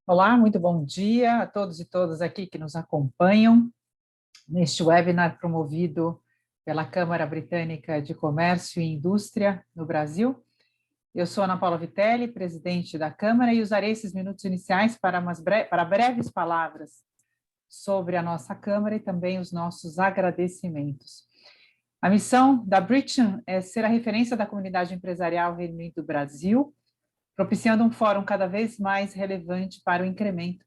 Olá, muito bom dia a todos e todas aqui que nos acompanham neste webinar promovido pela Câmara Britânica de Comércio e Indústria no Brasil. Eu sou Ana Paula Vitelli, presidente da Câmara, e usarei esses minutos iniciais para breves palavras sobre a nossa Câmara e também os nossos agradecimentos. A missão da Britcham é ser a referência da comunidade empresarial Reino Unido do Brasil, propiciando um fórum cada vez mais relevante para o incremento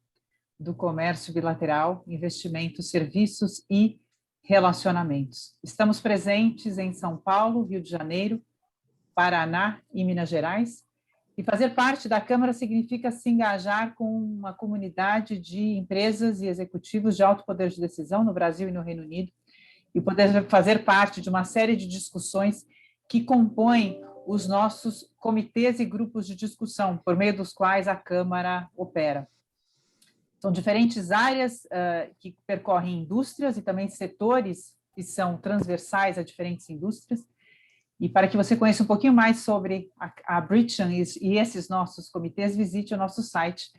do comércio bilateral, investimentos, serviços e relacionamentos. Estamos presentes em São Paulo, Rio de Janeiro, Paraná e Minas Gerais, e fazer parte da Câmara significa se engajar com uma comunidade de empresas e executivos de alto poder de decisão no Brasil e no Reino Unido, e poder fazer parte de uma série de discussões que compõem os nossos comitês e grupos de discussão, por meio dos quais a Câmara opera. São diferentes áreas que percorrem indústrias e também setores que são transversais a diferentes indústrias. E para que você conheça um pouquinho mais sobre a Britcham e esses nossos comitês, visite o nosso site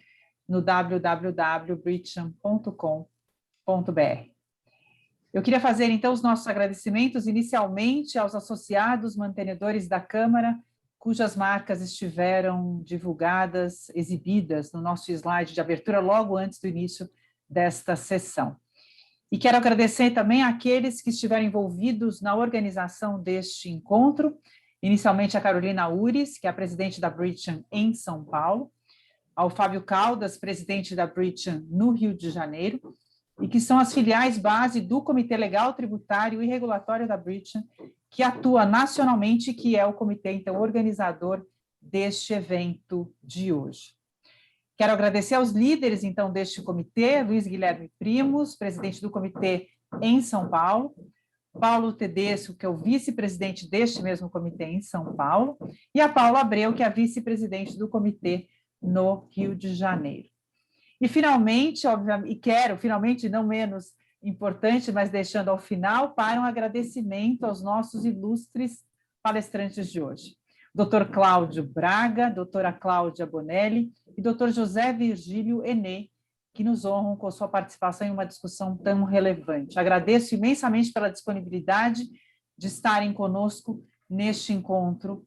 no www.britcham.com.br. Eu queria fazer, então, os nossos agradecimentos inicialmente aos associados mantenedores da Câmara, cujas marcas estiveram divulgadas, exibidas no nosso slide de abertura logo antes do início desta sessão. E quero agradecer também àqueles que estiveram envolvidos na organização deste encontro, inicialmente a Carolina Ures, que é a presidente da Britcham em São Paulo, ao Fábio Caldas, presidente da Britcham no Rio de Janeiro, e que são as filiais base do Comitê Legal, Tributário e Regulatório da Britcham, que atua nacionalmente e que é o comitê, então, organizador deste evento de hoje. Quero agradecer aos líderes, então, deste comitê, Luiz Guilherme Primos, presidente do comitê em São Paulo, Paulo Tedesco, que é o vice-presidente deste mesmo comitê em São Paulo, e a Paula Abreu, que é a vice-presidente do comitê no Rio de Janeiro. E, finalmente, obviamente, finalmente, não menos importante, mas deixando ao final, para um agradecimento aos nossos ilustres palestrantes de hoje. Dr. Cláudio Braga, doutora Cláudia Bonelli e Dr. José Virgílio Enê, que nos honram com sua participação em uma discussão tão relevante. Agradeço imensamente pela disponibilidade de estarem conosco neste encontro,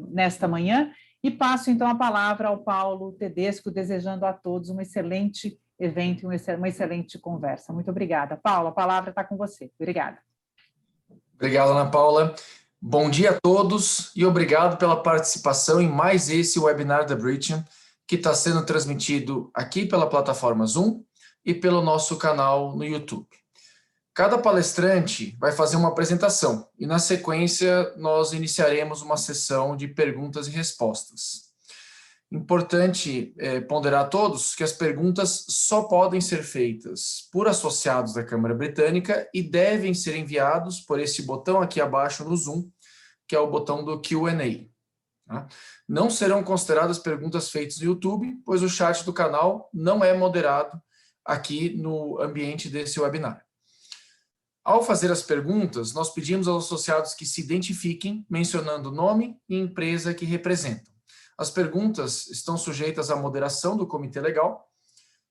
nesta manhã, e passo, então, a palavra ao Paulo Tedesco, desejando a todos um excelente evento e uma excelente conversa. Muito obrigada. Paulo, a palavra está com você. Obrigada. Obrigado, Ana Paula. Bom dia a todos e obrigado pela participação em mais esse webinar da Britcham, que está sendo transmitido aqui pela plataforma Zoom e pelo nosso canal no YouTube. Cada palestrante vai fazer uma apresentação e, na sequência, nós iniciaremos uma sessão de perguntas e respostas. Importante ponderar a todos que as perguntas só podem ser feitas por associados da Câmara Britânica e devem ser enviados por esse botão aqui abaixo no Zoom, que é o botão do Q&A. Tá? Não serão consideradas perguntas feitas no YouTube, pois o chat do canal não é moderado aqui no ambiente desse webinar. Ao fazer as perguntas, nós pedimos aos associados que se identifiquem, mencionando o nome e empresa que representam. As perguntas estão sujeitas à moderação do Comitê Legal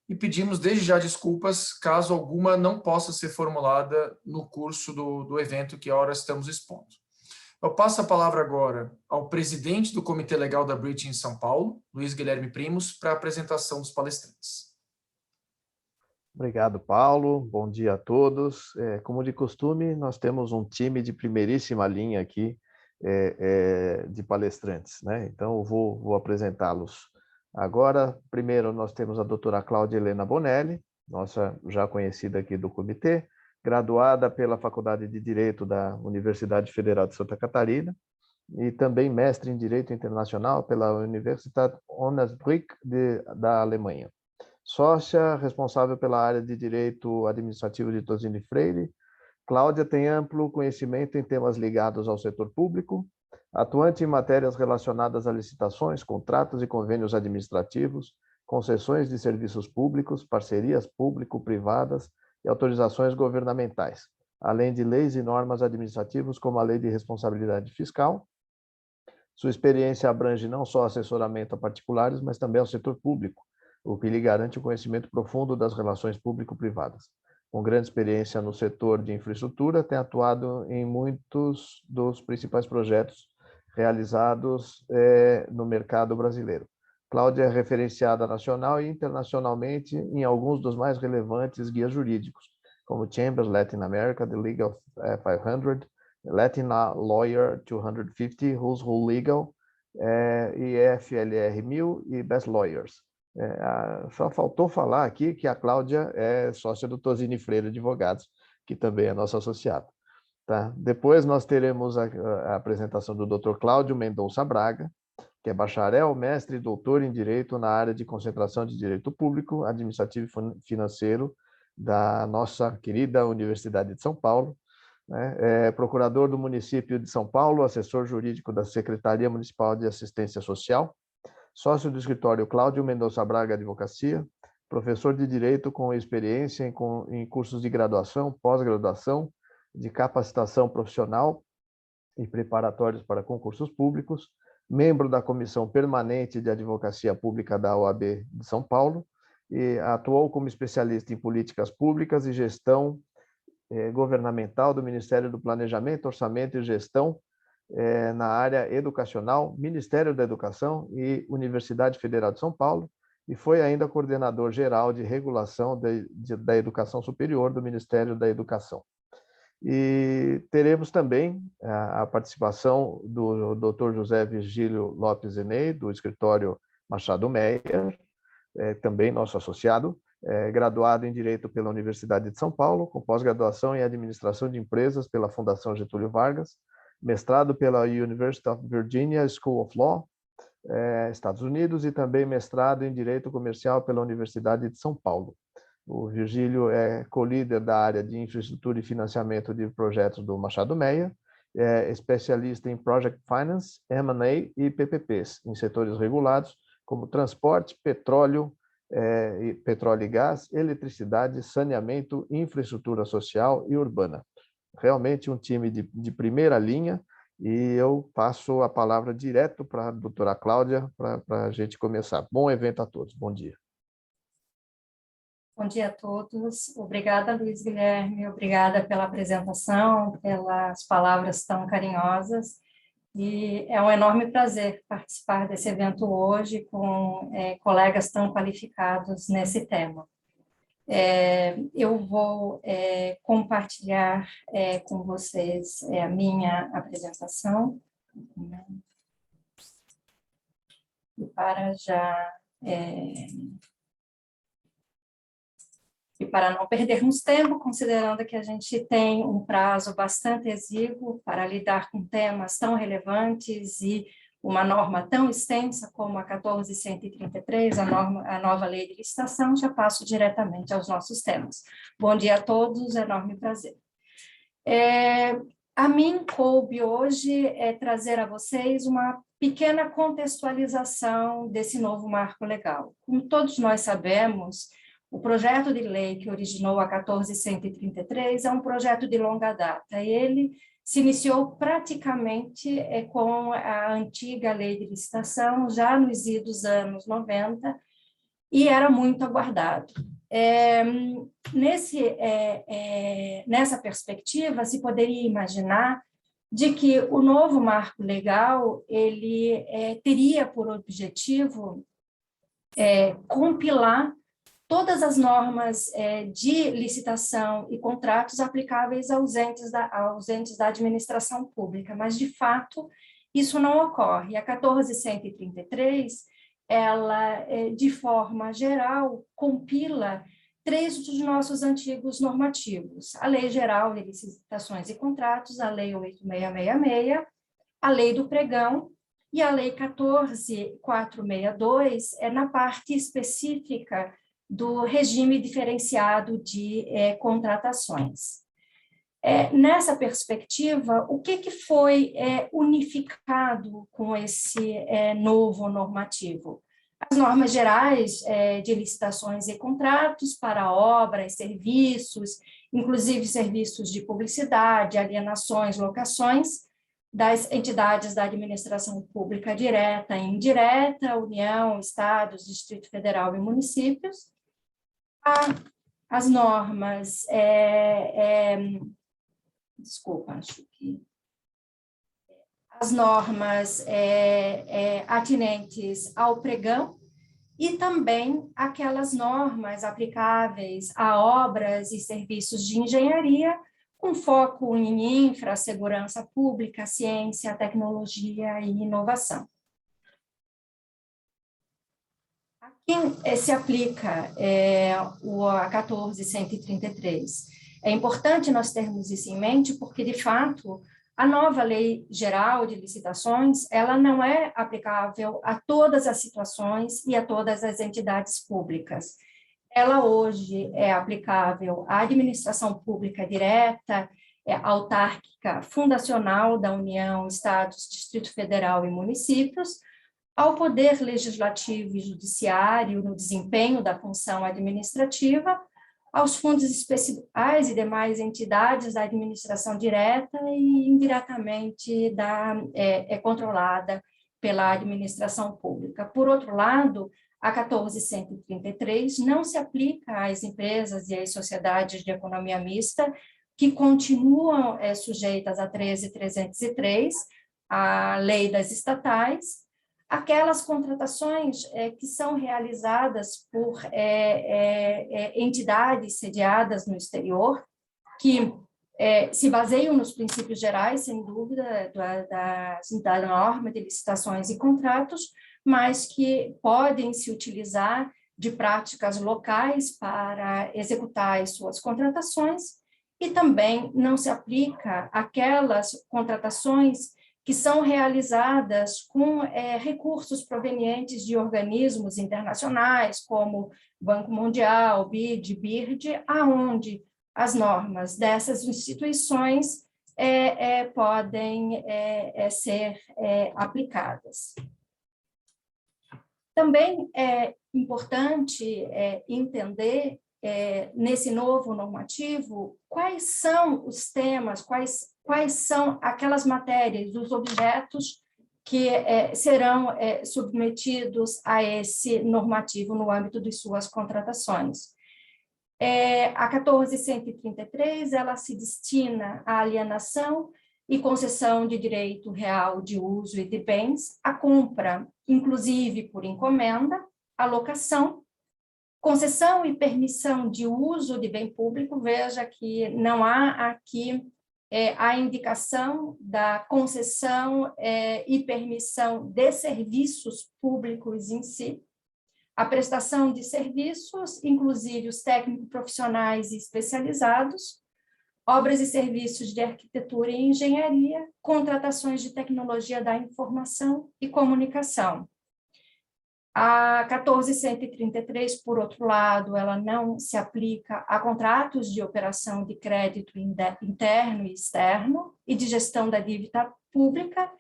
e pedimos desde já desculpas caso alguma não possa ser formulada no curso do evento que agora estamos expondo. Eu passo a palavra agora ao presidente do Comitê Legal da Britcham em São Paulo, Luiz Guilherme Primos, para a apresentação dos palestrantes. Obrigado, Paulo. Bom dia a todos. Como de costume, nós temos um time de primeiríssima linha aqui de palestrantes, né? Então, eu vou apresentá-los agora. Primeiro, nós temos a doutora Cláudia Helena Bonelli, nossa já conhecida aqui do comitê, graduada pela Faculdade de Direito da Universidade Federal de Santa Catarina e também mestre em Direito Internacional pela Universität Osnabrück da Alemanha. Sócia responsável pela área de Direito Administrativo de Tosini Freire, Cláudia tem amplo conhecimento em temas ligados ao setor público, atuante em matérias relacionadas a licitações, contratos e convênios administrativos, concessões de serviços públicos, parcerias público-privadas e autorizações governamentais, além de leis e normas administrativas como a Lei de Responsabilidade Fiscal. Sua experiência abrange não só assessoramento a particulares, mas também ao setor público, o que lhe garante o conhecimento profundo das relações público-privadas. Com grande experiência no setor de infraestrutura, tem atuado em muitos dos principais projetos realizados no mercado brasileiro. Cláudia é referenciada nacional e internacionalmente em alguns dos mais relevantes guias jurídicos, como Chambers Latin America, The League of 500, Latin Lawyer 250, Who's Who Legal, IFLR 1000 e Best Lawyers. Só faltou falar aqui que a Cláudia é sócia do Tosini Freire Advogados, que também é nosso associado. Tá? Depois nós teremos a apresentação do Dr. Cláudio Mendonça Braga, que é bacharel, mestre e doutor em Direito na área de concentração de Direito Público, Administrativo e Financeiro da nossa querida Universidade de São Paulo, né? É procurador do município de São Paulo, assessor jurídico da Secretaria Municipal de Assistência Social, sócio do escritório Cláudio Mendonça Braga Advocacia, professor de Direito com experiência em cursos de graduação, pós-graduação, de capacitação profissional e preparatórios para concursos públicos, membro da Comissão Permanente de Advocacia Pública da OAB de São Paulo, e atuou como especialista em políticas públicas e gestão governamental do Ministério do Planejamento, Orçamento e Gestão na área educacional, Ministério da Educação e Universidade Federal de São Paulo, e foi ainda coordenador geral de regulação da educação superior do Ministério da Educação. E teremos também a participação do Dr. José Virgílio Lopes Zenei, do escritório Machado Meyer, também nosso associado, graduado em Direito pela Universidade de São Paulo, com pós-graduação em Administração de Empresas pela Fundação Getúlio Vargas, mestrado pela University of Virginia School of Law, Estados Unidos, e também mestrado em Direito Comercial pela Universidade de São Paulo. O Virgílio é co-líder da área de infraestrutura e financiamento de projetos do Machado Meyer, é especialista em Project Finance, M&A e PPPs, em setores regulados, como transporte, petróleo e gás, eletricidade, saneamento, infraestrutura social e urbana. Realmente um time de primeira linha, e eu passo a palavra direto para a doutora Cláudia, para a gente começar. Bom evento a todos, bom dia. Bom dia a todos. Obrigada, Luiz Guilherme, obrigada pela apresentação, pelas palavras tão carinhosas. E é um enorme prazer participar desse evento hoje com colegas tão qualificados nesse tema. Eu vou compartilhar com vocês a minha apresentação. E para já... E para não perdermos tempo, considerando que a gente tem um prazo bastante exíguo para lidar com temas tão relevantes e uma norma tão extensa como a 14.133, a nova lei de licitação, já passo diretamente aos nossos temas. Bom dia a todos, enorme prazer. A mim coube hoje trazer a vocês uma pequena contextualização desse novo marco legal. Como todos nós sabemos, o projeto de lei que originou a 14.133 é um projeto de longa data. Ele se iniciou praticamente com a antiga lei de licitação, já nos idos anos 90, e era muito aguardado. Nessa perspectiva, se poderia imaginar de que o novo marco legal ele teria por objetivo compilar todas as normas de licitação e contratos aplicáveis aos entes da administração pública, mas, de fato, isso não ocorre. A 14.133, ela, de forma geral, compila 3 dos nossos antigos normativos: a Lei Geral de Licitações e Contratos, a Lei 8.666, a Lei do Pregão e a Lei 14.462, na parte específica do regime diferenciado de contratações. Nessa perspectiva, o que foi unificado com esse novo normativo? As normas gerais de licitações e contratos para obras, serviços, inclusive serviços de publicidade, alienações, locações, das entidades da administração pública direta e indireta, União, Estados, Distrito Federal e municípios, as normas, as normas atinentes ao pregão e também aquelas normas aplicáveis a obras e serviços de engenharia com foco em infra, segurança pública, ciência, tecnologia e inovação. A quem se aplica a 14.133? É importante nós termos isso em mente, porque, de fato, a nova Lei Geral de Licitações, ela não é aplicável a todas as situações e a todas as entidades públicas. Ela hoje é aplicável à administração pública direta, autárquica, fundacional da União, Estados, Distrito Federal e municípios, ao Poder Legislativo e Judiciário no desempenho da função administrativa, aos fundos especiais e demais entidades da administração direta e indiretamente controlada pela administração pública. Por outro lado, a 14.133 não se aplica às empresas e às sociedades de economia mista que continuam sujeitas a 13.303, a lei das estatais, aquelas contratações que são realizadas por entidades sediadas no exterior, que se baseiam nos princípios gerais, sem dúvida, da norma de licitações e contratos, mas que podem se utilizar de práticas locais para executar as suas contratações, e também não se aplica aquelas contratações que são realizadas com recursos provenientes de organismos internacionais, como Banco Mundial, BID, BIRD, aonde as normas dessas instituições podem ser aplicadas. Também é importante entender, nesse novo normativo, quais são os temas, quais são aquelas matérias, os objetos que serão submetidos a esse normativo no âmbito de suas contratações. A 14.133, ela se destina à alienação e concessão de direito real de uso e de bens, a compra, inclusive por encomenda, a locação, concessão e permissão de uso de bem público. Veja que não há aqui a indicação da concessão e permissão de serviços públicos em si, a prestação de serviços, inclusive os técnicos profissionais e especializados, obras e serviços de arquitetura e engenharia, contratações de tecnologia da informação e comunicação. A 14.133, por outro lado, ela não se aplica a contratos de operação de crédito interno e externo e de gestão da dívida pública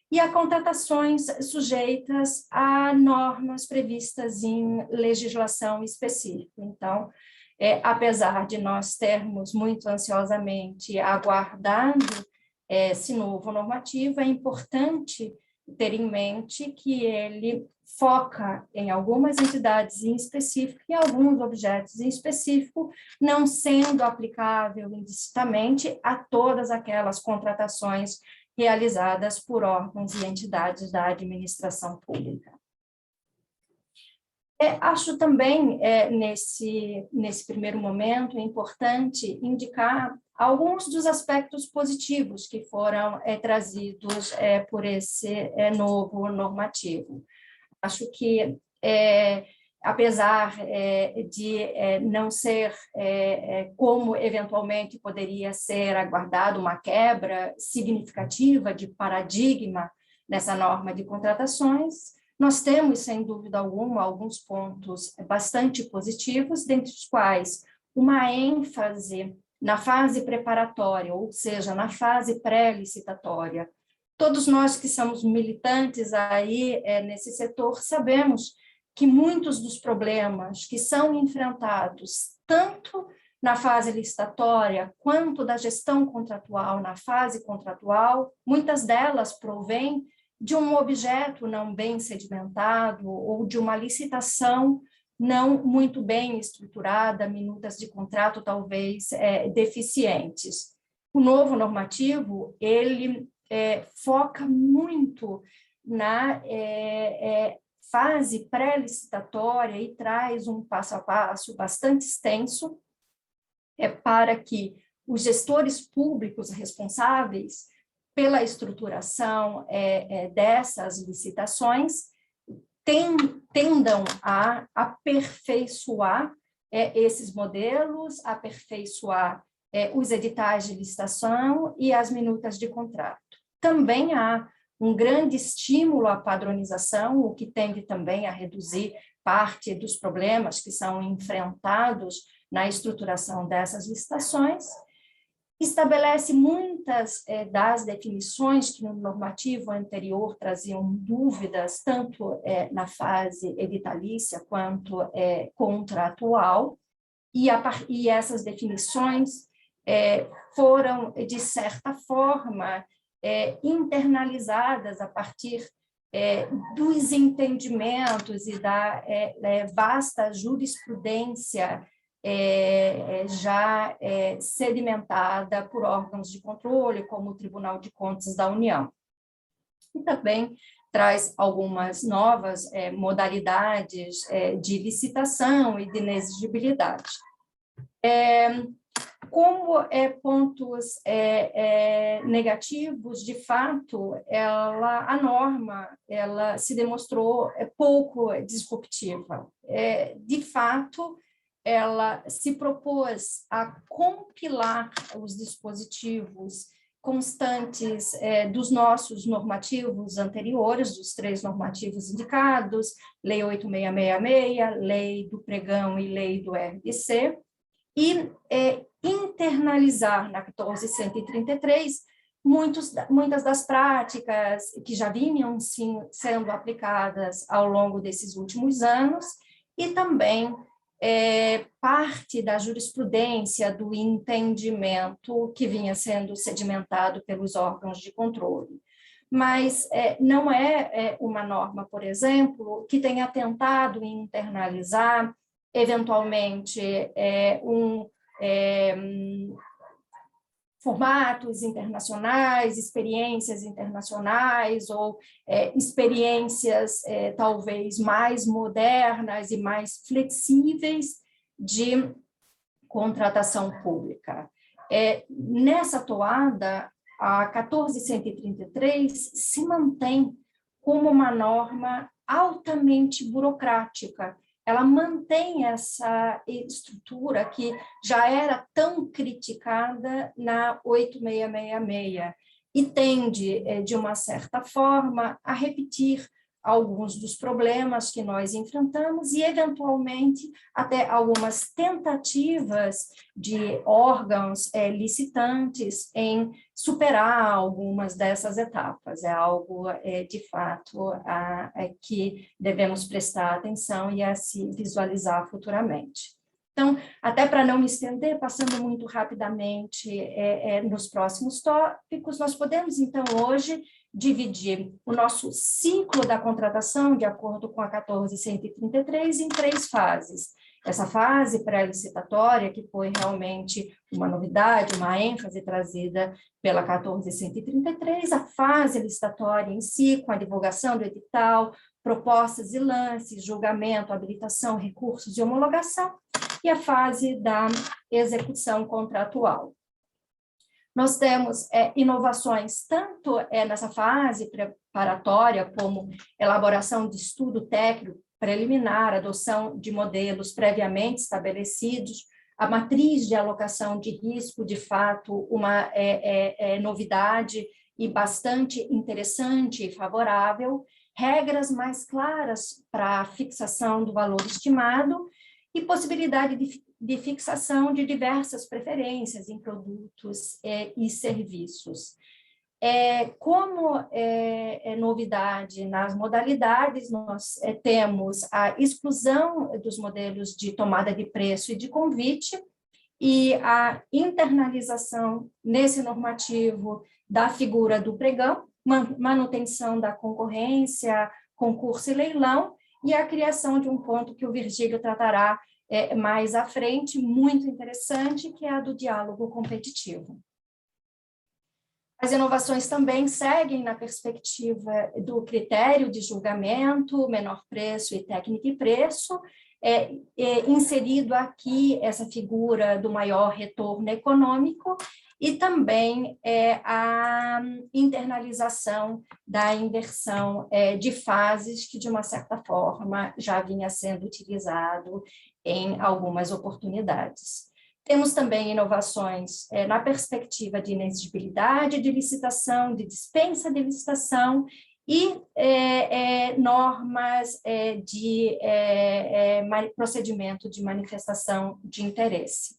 e a contratações sujeitas a normas previstas em legislação específica. Então, apesar de nós termos muito ansiosamente aguardado esse novo normativo, é importante ter em mente que ele foca em algumas entidades em específico e alguns objetos em específico, não sendo aplicável indistintamente a todas aquelas contratações realizadas por órgãos e entidades da administração pública. Acho também, nesse primeiro momento, importante indicar alguns dos aspectos positivos que foram trazidos por esse novo normativo. Acho que, apesar de não ser como eventualmente poderia ser aguardado uma quebra significativa de paradigma nessa norma de contratações, nós temos, sem dúvida alguma, alguns pontos bastante positivos, dentre os quais uma ênfase na fase preparatória, ou seja, na fase pré-licitatória. Todos nós que somos militantes aí nesse setor sabemos que muitos dos problemas que são enfrentados tanto na fase licitatória, quanto da gestão contratual na fase contratual. Muitas delas provêm de um objeto não bem sedimentado ou de uma licitação não muito bem estruturada, minutas de contrato talvez deficientes. O novo normativo, ele foca muito na fase pré-licitatória e traz um passo a passo bastante extenso para que os gestores públicos responsáveis pela estruturação dessas licitações tendam a aperfeiçoar esses modelos, aperfeiçoar os editais de licitação e as minutas de contrato. Também há um grande estímulo à padronização, o que tende também a reduzir parte dos problemas que são enfrentados na estruturação dessas licitações. Estabelece muitas das definições que no normativo anterior traziam dúvidas, tanto na fase editalícia quanto contratual, e essas definições foram, de certa forma, internalizadas a partir dos entendimentos e da vasta jurisprudência já sedimentada por órgãos de controle, como o Tribunal de Contas da União. E também traz algumas novas modalidades de licitação e de inexigibilidade. Como pontos negativos, de fato, a norma ela se demonstrou pouco disruptiva. De fato, ela se propôs a compilar os dispositivos constantes dos nossos normativos anteriores, dos 3 normativos indicados, Lei 8.666, Lei do Pregão e Lei do RDC, e internalizar na 14.133 muitas das práticas que já vinham sendo aplicadas ao longo desses últimos anos, e também parte da jurisprudência do entendimento que vinha sendo sedimentado pelos órgãos de controle. Mas não é uma norma, por exemplo, que tenha tentado internalizar, eventualmente, formatos internacionais, experiências internacionais ou experiências talvez mais modernas e mais flexíveis de contratação pública. Nessa toada, a 14.133 se mantém como uma norma altamente burocrática. Ela mantém essa estrutura que já era tão criticada na 8.666 e tende, de uma certa forma, a repetir alguns dos problemas que nós enfrentamos e, eventualmente, até algumas tentativas de órgãos licitantes em superar algumas dessas etapas. É algo, de fato, que devemos prestar atenção e a se visualizar futuramente. Então, até para não me estender, passando muito rapidamente nos próximos tópicos, nós podemos, então, hoje, dividir o nosso ciclo da contratação, de acordo com a 14.133, em 3 fases. Essa fase pré-licitatória, que foi realmente uma novidade, uma ênfase trazida pela 14.133, a fase licitatória em si, com a divulgação do edital, propostas e lances, julgamento, habilitação, recursos e homologação, e a fase da execução contratual. Nós temos inovações tanto nessa fase preparatória, como elaboração de estudo técnico preliminar, adoção de modelos previamente estabelecidos, a matriz de alocação de risco, de fato, uma novidade e bastante interessante e favorável, regras mais claras para a fixação do valor estimado e possibilidade de fixação de diversas preferências em produtos e serviços. Como novidade nas modalidades, nós temos a exclusão dos modelos de tomada de preço e de convite e a internalização nesse normativo da figura do pregão, manutenção da concorrência, concurso e leilão, e a criação de um ponto que o Virgílio tratará mais à frente, muito interessante, que é a do diálogo competitivo. As inovações também seguem na perspectiva do critério de julgamento, menor preço e técnica e preço, inserido aqui essa figura do maior retorno econômico e também a internalização da inversão de fases, que de uma certa forma já vinha sendo utilizado em algumas oportunidades. Temos também inovações na perspectiva de inexigibilidade de licitação, de dispensa de licitação e normas de procedimento de manifestação de interesse.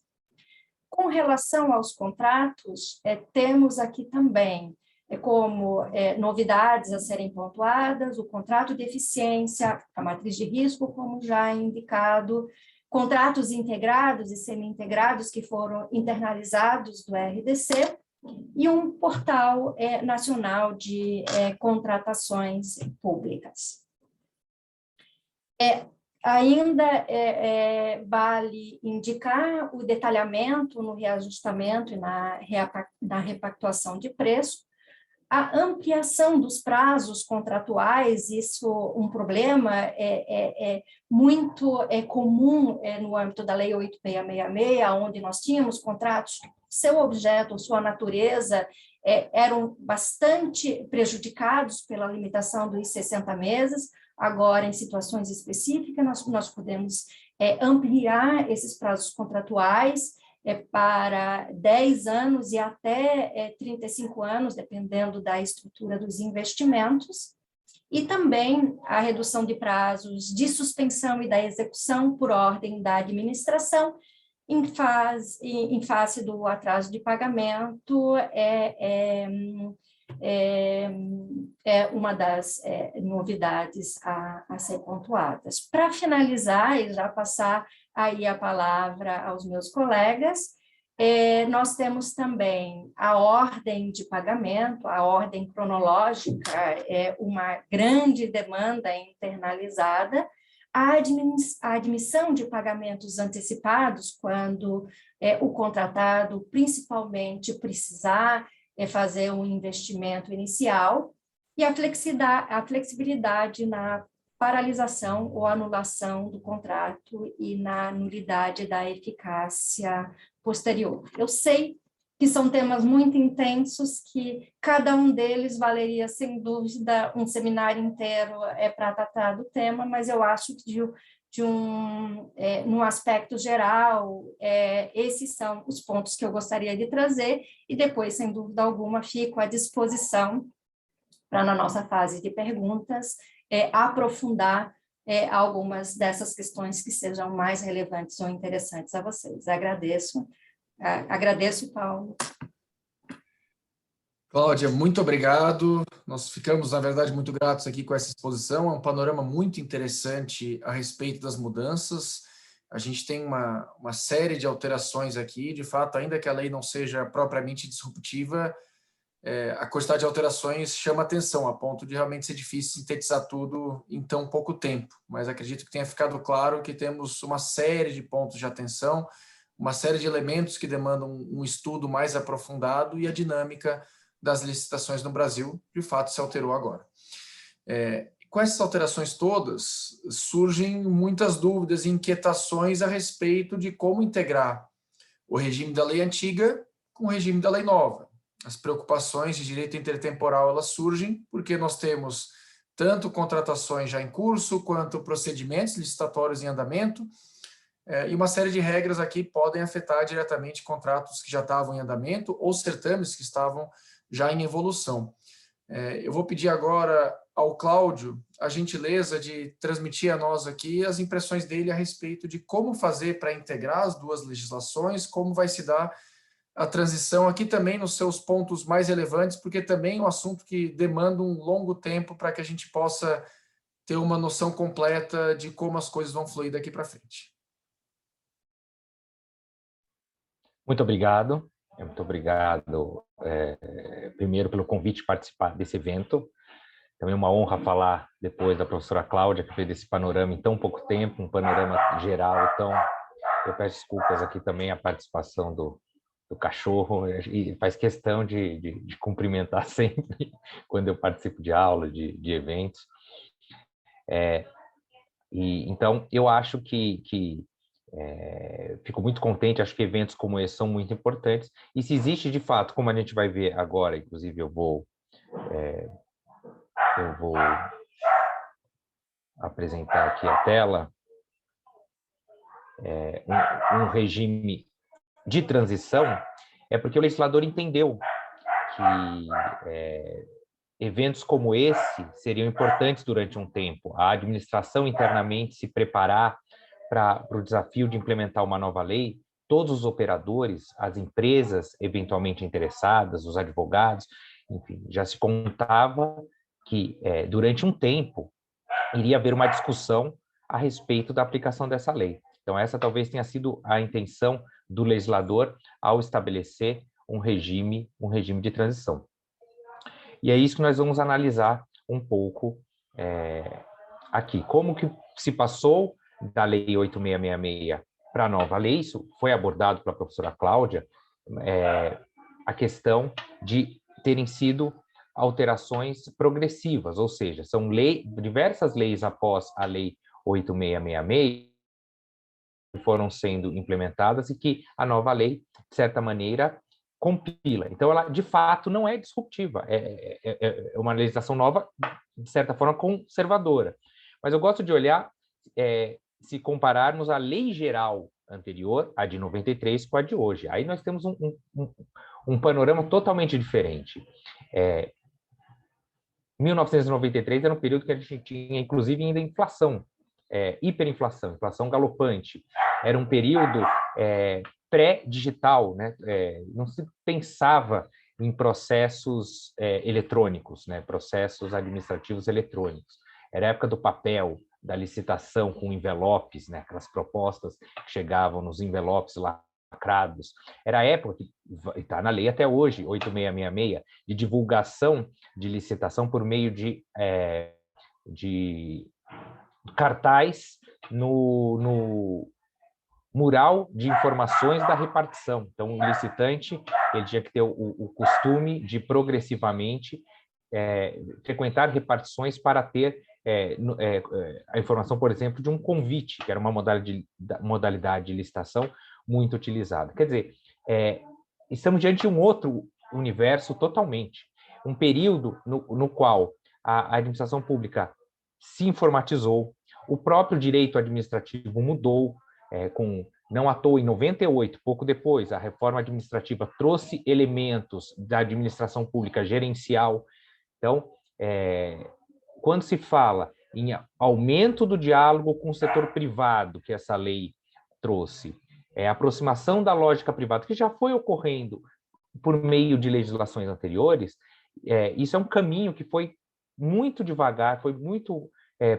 Com relação aos contratos, temos aqui também como novidades a serem pontuadas, o contrato de eficiência, a matriz de risco, como já indicado, contratos integrados e semi-integrados que foram internalizados do RDC, e um portal nacional de contratações públicas. Ainda vale indicar o detalhamento no reajustamento e na repactuação de preço, a ampliação dos prazos contratuais, isso um problema muito comum no âmbito da Lei 8666, onde nós tínhamos contratos, seu objeto, sua natureza, eram bastante prejudicados pela limitação dos 60 meses, agora, em situações específicas, nós podemos ampliar esses prazos contratuais para 10 anos e até 35 anos, dependendo da estrutura dos investimentos, e também a redução de prazos de suspensão e da execução por ordem da administração, em face do atraso de pagamento, é uma das novidades a ser pontuadas. Para finalizar, e já passar aí a palavra aos meus colegas, nós temos também a ordem de pagamento, a ordem cronológica, uma grande demanda internalizada, a admissão de pagamentos antecipados, quando o contratado principalmente precisar fazer um investimento inicial, e a flexibilidade na paralisação ou anulação do contrato e na nulidade da eficácia posterior. Eu sei que são temas muito intensos, que cada um deles valeria, sem dúvida, um seminário inteiro para tratar do tema, mas eu acho que num aspecto geral, esses são os pontos que eu gostaria de trazer, e depois, sem dúvida alguma, fico à disposição para, na nossa fase de perguntas, aprofundar algumas dessas questões que sejam mais relevantes ou interessantes a vocês. Agradeço, Paulo. Cláudia, muito obrigado. Nós ficamos, na verdade, muito gratos aqui com essa exposição. É um panorama muito interessante a respeito das mudanças. A gente tem uma série de alterações aqui. De fato, ainda que a lei não seja propriamente disruptiva, a quantidade de alterações chama atenção, a ponto de realmente ser difícil sintetizar tudo em tão pouco tempo. Mas acredito que tenha ficado claro que temos uma série de pontos de atenção, uma série de elementos que demandam um estudo mais aprofundado, e a dinâmica das licitações no Brasil, de fato, se alterou agora. Com essas alterações todas, surgem muitas dúvidas e inquietações a respeito de como integrar o regime da lei antiga com o regime da lei nova. As preocupações de direito intertemporal, elas surgem porque nós temos tanto contratações já em curso, quanto procedimentos licitatórios em andamento, e uma série de regras aqui podem afetar diretamente contratos que já estavam em andamento ou certames que estavam já em evolução. Eu vou pedir agora ao Cláudio a gentileza de transmitir a nós aqui as impressões dele a respeito de como fazer para integrar as duas legislações, como vai se dar a transição aqui também nos seus pontos mais relevantes, porque também é um assunto que demanda um longo tempo para que a gente possa ter uma noção completa de como as coisas vão fluir daqui para frente. Muito obrigado. Muito obrigado, primeiro, pelo convite de participar desse evento. Também é uma honra falar depois da professora Cláudia, que fez esse panorama em tão pouco tempo, um panorama geral. Então, eu peço desculpas aqui também a participação do cachorro, e faz questão de cumprimentar sempre quando eu participo de aula, de eventos. Então, eu acho que fico muito contente, acho que eventos como esse são muito importantes, e se existe de fato, como a gente vai ver agora, inclusive eu vou apresentar aqui a tela, um regime de transição, é porque o legislador entendeu que eventos como esse seriam importantes durante um tempo. A administração internamente se preparar para o desafio de implementar uma nova lei, todos os operadores, as empresas eventualmente interessadas, os advogados, enfim, já se contava que durante um tempo iria haver uma discussão a respeito da aplicação dessa lei. Então, essa talvez tenha sido a intenção do legislador ao estabelecer um regime de transição. E é isso que nós vamos analisar um pouco aqui. Como que se passou da Lei 8666 para a nova lei? Isso foi abordado pela professora Cláudia, a questão de terem sido alterações progressivas, ou seja, são diversas leis após a Lei 8666 que foram sendo implementadas e que a nova lei, de certa maneira, compila. Então, ela, de fato, não é disruptiva, é uma legislação nova, de certa forma, conservadora. Mas eu gosto de olhar, se compararmos a lei geral anterior, a de 93, com a de hoje. Aí nós temos um panorama totalmente diferente. 1993 era um período que a gente tinha, inclusive, ainda inflação, hiperinflação, inflação galopante. Era um período pré-digital, né? Não se pensava em processos eletrônicos, né? Processos administrativos eletrônicos. Era a época do papel, da licitação com envelopes, né? Aquelas propostas que chegavam nos envelopes lacrados. Era a época, que está na lei até hoje, 8666, de divulgação de licitação por meio de cartaz no mural de informações da repartição. Então, o licitante ele tinha que ter o costume de progressivamente frequentar repartições para ter a informação, por exemplo, de um convite, que era uma modalidade de licitação muito utilizada. Quer dizer, estamos diante de um outro universo totalmente. Um período no qual a administração pública se informatizou, o próprio direito administrativo mudou, não à toa, em 98, pouco depois, a reforma administrativa trouxe elementos da administração pública gerencial. Então, quando se fala em aumento do diálogo com o setor privado, que essa lei trouxe, aproximação da lógica privada, que já foi ocorrendo por meio de legislações anteriores, isso é um caminho que foi muito devagar, foi muito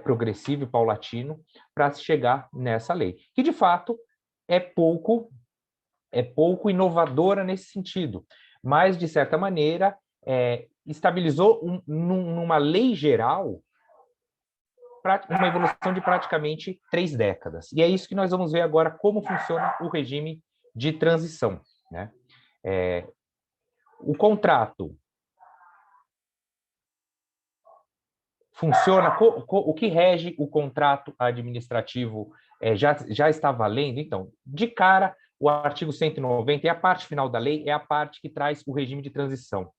progressivo e paulatino para se chegar nessa lei, que de fato é pouco inovadora nesse sentido, mas de certa maneira estabilizou numa lei geral uma evolução de praticamente 3 décadas. E é isso que nós vamos ver agora, como funciona o regime de transição, né? O contrato funciona, o que rege o contrato administrativo já está valendo? Então, de cara, o artigo 190 e a parte final da lei é a parte que traz o regime de transição.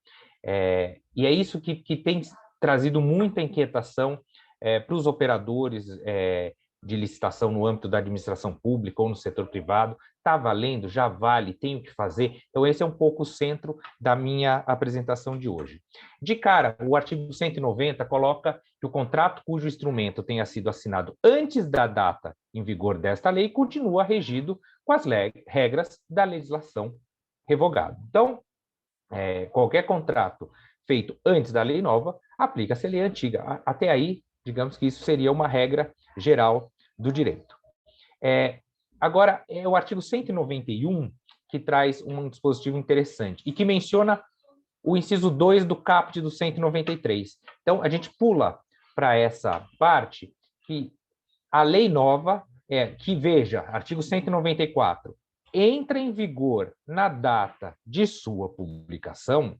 E é isso que tem trazido muita inquietação para os operadores de licitação no âmbito da administração pública ou no setor privado. Está valendo? Já vale? Tenho que fazer? Então, esse é um pouco o centro da minha apresentação de hoje. De cara, o artigo 190 coloca que o contrato cujo instrumento tenha sido assinado antes da data em vigor desta lei continua regido com as regras da legislação revogada. Então, qualquer contrato feito antes da lei nova aplica-se à lei antiga. Até aí, digamos que isso seria uma regra geral do direito. Agora, o artigo 191, que traz um dispositivo interessante e que menciona o inciso 2 do caput do 193. Então, a gente pula para essa parte que a lei nova, que veja, artigo 194, entra em vigor na data de sua publicação.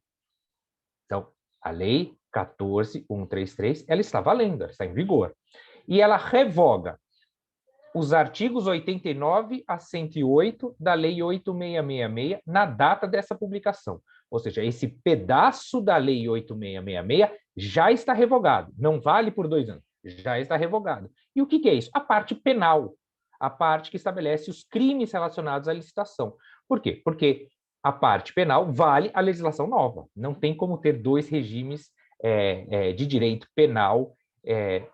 Então, a lei 14.133, ela está valendo, ela está em vigor. E ela revoga os artigos 89 a 108 da Lei 8.666 na data dessa publicação. Ou seja, esse pedaço da Lei 8.666 já está revogado, não vale por 2 anos, já está revogado. E o que é isso? A parte penal, a parte que estabelece os crimes relacionados à licitação. Por quê? Porque a parte penal vale a legislação nova, não tem como ter 2 regimes de direito penal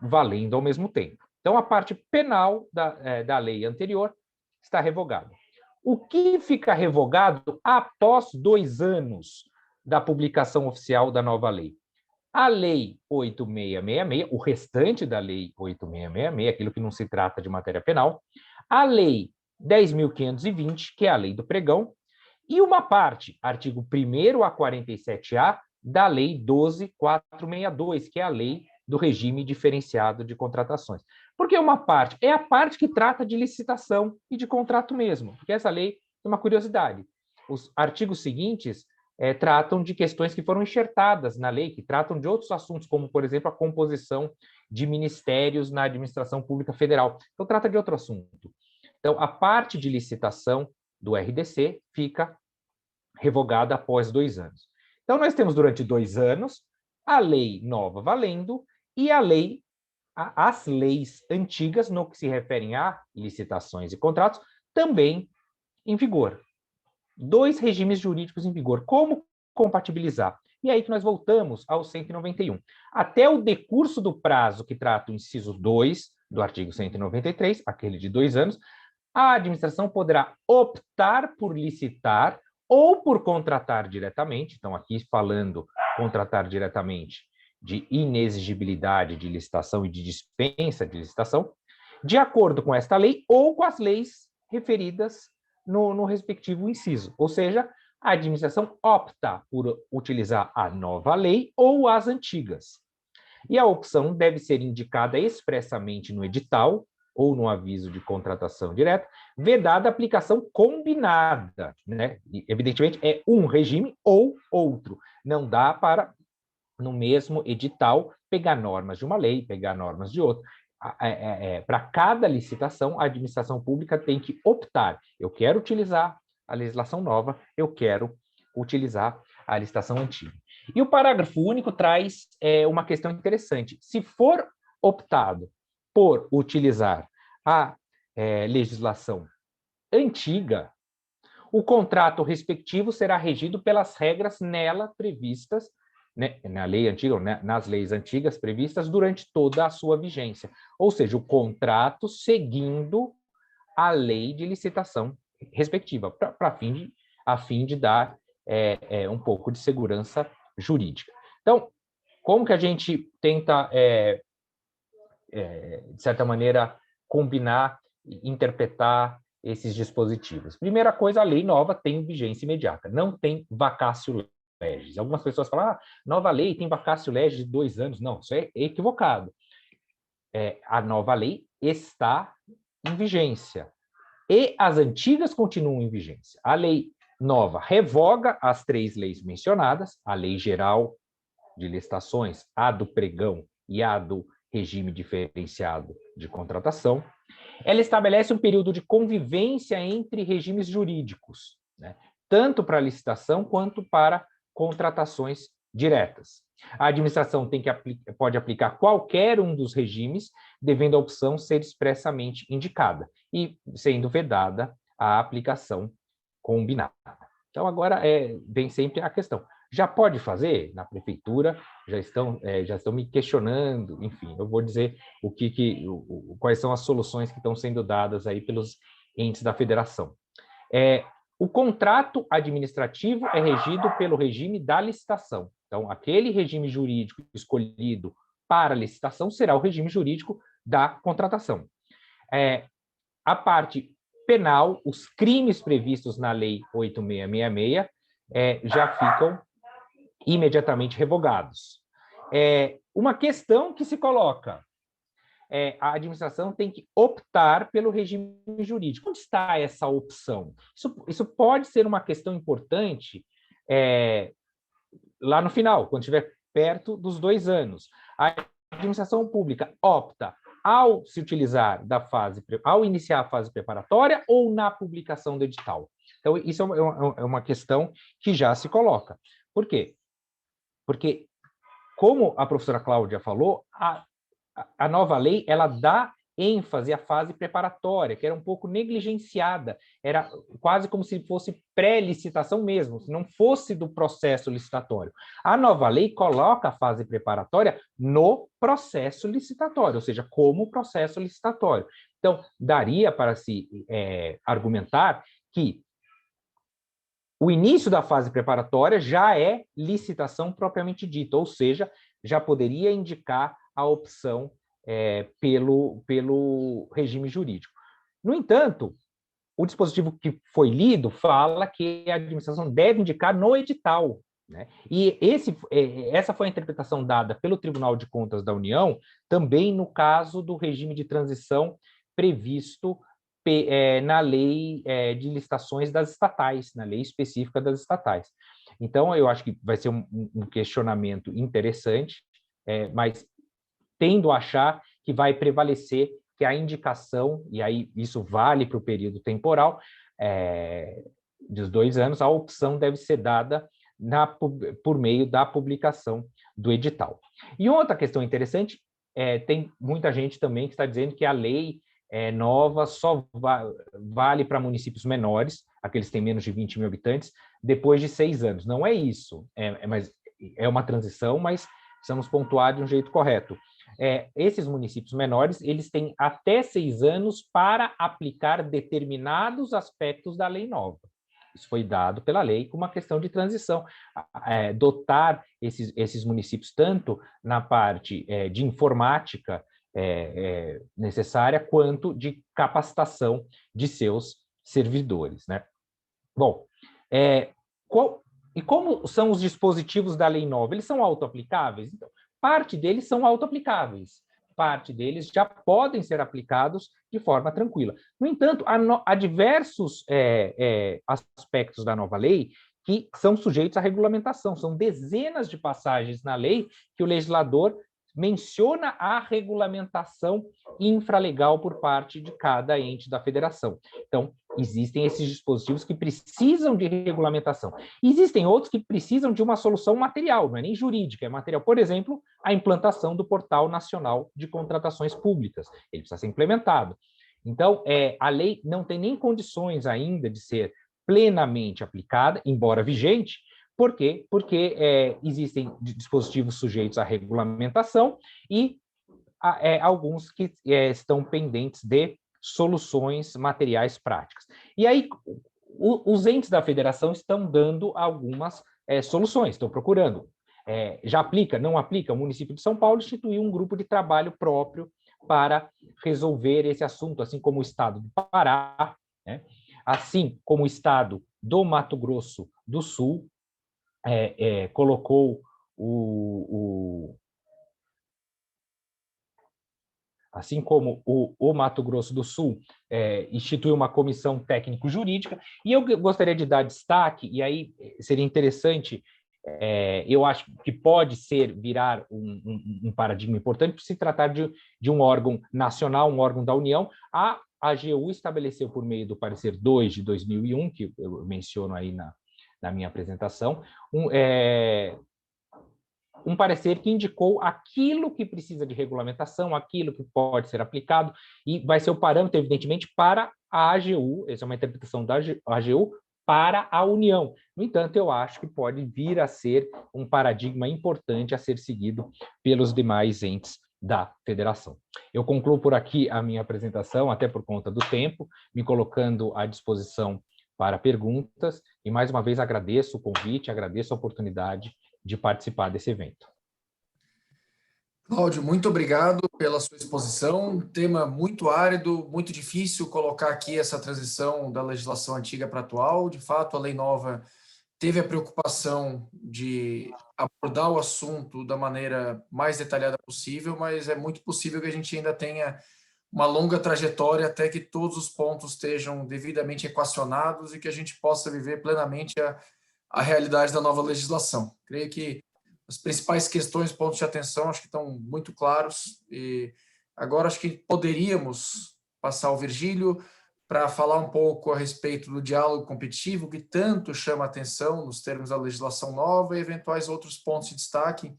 valendo ao mesmo tempo. Então, a parte penal da lei anterior está revogada. O que fica revogado após 2 anos da publicação oficial da nova lei? A Lei 8.666, o restante da Lei 8.666, aquilo que não se trata de matéria penal, a Lei 10.520, que é a Lei do Pregão, e uma parte, artigo 1º a 47A, da Lei 12.462, que é a Lei do Regime Diferenciado de Contratações. Por que uma parte? É a parte que trata de licitação e de contrato mesmo, porque essa lei tem uma curiosidade. Os artigos seguintes tratam de questões que foram enxertadas na lei, que tratam de outros assuntos, como, por exemplo, a composição de ministérios na administração pública federal. Então, trata de outro assunto. Então, a parte de licitação do RDC fica revogada após 2 anos. Então, nós temos durante 2 anos a lei nova valendo e as leis antigas, no que se referem a licitações e contratos, também em vigor. 2 regimes jurídicos em vigor. Como compatibilizar? E aí que nós voltamos ao 191. Até o decurso do prazo que trata o inciso 2 do artigo 193, aquele de 2 anos, a administração poderá optar por licitar ou por contratar diretamente. Então, aqui falando contratar diretamente de inexigibilidade de licitação e de dispensa de licitação, de acordo com esta lei ou com as leis referidas no respectivo inciso. Ou seja, a administração opta por utilizar a nova lei ou as antigas. E a opção deve ser indicada expressamente no edital ou no aviso de contratação direta, vedada a aplicação combinada, né? E, evidentemente, é um regime ou outro. Não dá para, no mesmo edital, pegar normas de uma lei, pegar normas de outra. Para cada licitação, a administração pública tem que optar. Eu quero utilizar a legislação nova, eu quero utilizar a licitação antiga. E o parágrafo único traz uma questão interessante. Se for optado por utilizar a legislação antiga, o contrato respectivo será regido pelas regras nela previstas, né, na lei antiga, né, nas leis antigas previstas durante toda a sua vigência. Ou seja, o contrato seguindo a lei de licitação respectiva, a fim de dar um pouco de segurança jurídica. Então, como que a gente tenta, de certa maneira, combinar e interpretar esses dispositivos? Primeira coisa, a lei nova tem vigência imediata, não tem vacatio legis. Algumas pessoas falam, nova lei tem vacatio legis de 2 anos. Não, isso é equivocado. A nova lei está em vigência e as antigas continuam em vigência. A lei nova revoga as 3 leis mencionadas, a Lei Geral de Licitações, a do Pregão e a do Regime Diferenciado de Contratação. Ela estabelece um período de convivência entre regimes jurídicos, né, tanto para licitação quanto para contratações diretas. A administração pode aplicar qualquer um dos regimes, devendo a opção ser expressamente indicada e sendo vedada a aplicação combinada. Então, agora vem sempre a questão. Já pode fazer? Na prefeitura já estão me questionando, enfim, eu vou dizer quais são as soluções que estão sendo dadas aí pelos entes da federação. O contrato administrativo é regido pelo regime da licitação. Então, aquele regime jurídico escolhido para a licitação será o regime jurídico da contratação. A parte penal, os crimes previstos na Lei 8.666 já ficam imediatamente revogados. Uma questão que se coloca, a administração tem que optar pelo regime jurídico. Onde está essa opção? Isso pode ser uma questão importante lá no final, quando estiver perto dos 2 anos. A administração pública opta ao se utilizar ao iniciar a fase preparatória ou na publicação do edital. Então, isso é uma questão que já se coloca. Por quê? Porque, como a professora Cláudia falou, a nova lei ela dá ênfase à fase preparatória, que era um pouco negligenciada, era quase como se fosse pré-licitação mesmo, se não fosse do processo licitatório. A nova lei coloca a fase preparatória no processo licitatório, ou seja, como processo licitatório. Então, daria para se argumentar que o início da fase preparatória já é licitação propriamente dita, ou seja, já poderia indicar a opção pelo regime jurídico. No entanto, o dispositivo que foi lido fala que a administração deve indicar no edital, né? E essa foi a interpretação dada pelo Tribunal de Contas da União, também no caso do regime de transição previsto na lei de licitações das estatais, na lei específica das estatais. Então, eu acho que vai ser um questionamento interessante, mas tendo a achar que vai prevalecer que a indicação, e aí isso vale para o período temporal dos 2 anos, a opção deve ser dada por meio da publicação do edital. E outra questão interessante, tem muita gente também que está dizendo que a lei nova só vale para municípios menores, aqueles que têm menos de 20 mil habitantes, depois de 6 anos. Não é isso, mas é uma transição, mas precisamos pontuar de um jeito correto. Esses municípios menores, eles têm até 6 anos para aplicar determinados aspectos da lei nova. Isso foi dado pela lei como uma questão de transição. Dotar esses municípios tanto na parte de informática necessária, quanto de capacitação de seus servidores, né? Bom, como são os dispositivos da lei nova? Eles são autoaplicáveis? Então, parte deles são autoaplicáveis, parte deles já podem ser aplicados de forma tranquila. No entanto, há diversos aspectos da nova lei que são sujeitos à regulamentação. São dezenas de passagens na lei que o legislador menciona a regulamentação infralegal por parte de cada ente da federação. Então, existem esses dispositivos que precisam de regulamentação. Existem outros que precisam de uma solução material, não é nem jurídica, é material. Por exemplo, a implantação do Portal Nacional de Contratações Públicas. Ele precisa ser implementado. Então, a lei não tem nem condições ainda de ser plenamente aplicada, embora vigente. Por quê? Porque existem dispositivos sujeitos à regulamentação e alguns que estão pendentes de soluções materiais práticas. E aí, os entes da federação estão dando algumas soluções, estão procurando. Já aplica? Não aplica? O município de São Paulo instituiu um grupo de trabalho próprio para resolver esse assunto, assim como o estado do Pará, né? Assim como o estado do Mato Grosso do Sul colocou assim como o Mato Grosso do Sul instituiu uma comissão técnico-jurídica, e eu gostaria de dar destaque, e aí seria interessante, eu acho que pode virar um paradigma importante, por se tratar de um órgão nacional, um órgão da União. A AGU estabeleceu, por meio do parecer 2 de 2001, que eu menciono aí na minha apresentação, um parecer que indicou aquilo que precisa de regulamentação, aquilo que pode ser aplicado, e vai ser o parâmetro, evidentemente, para a AGU, essa é uma interpretação da AGU, para a União. No entanto, eu acho que pode vir a ser um paradigma importante a ser seguido pelos demais entes da federação. Eu concluo por aqui a minha apresentação, até por conta do tempo, me colocando à disposição para perguntas, e mais uma vez agradeço o convite, agradeço a oportunidade de participar desse evento. Cláudio, muito obrigado pela sua exposição. Tema muito árido, muito difícil colocar aqui essa transição da legislação antiga para a atual. De fato, a lei nova teve a preocupação de abordar o assunto da maneira mais detalhada possível, mas é muito possível que a gente ainda tenha uma longa trajetória até que todos os pontos estejam devidamente equacionados e que a gente possa viver plenamente a realidade da nova legislação. Creio que as principais questões, pontos de atenção, acho que estão muito claros, e agora acho que poderíamos passar ao Virgílio para falar um pouco a respeito do diálogo competitivo, que tanto chama a atenção nos termos da legislação nova, e eventuais outros pontos de destaque,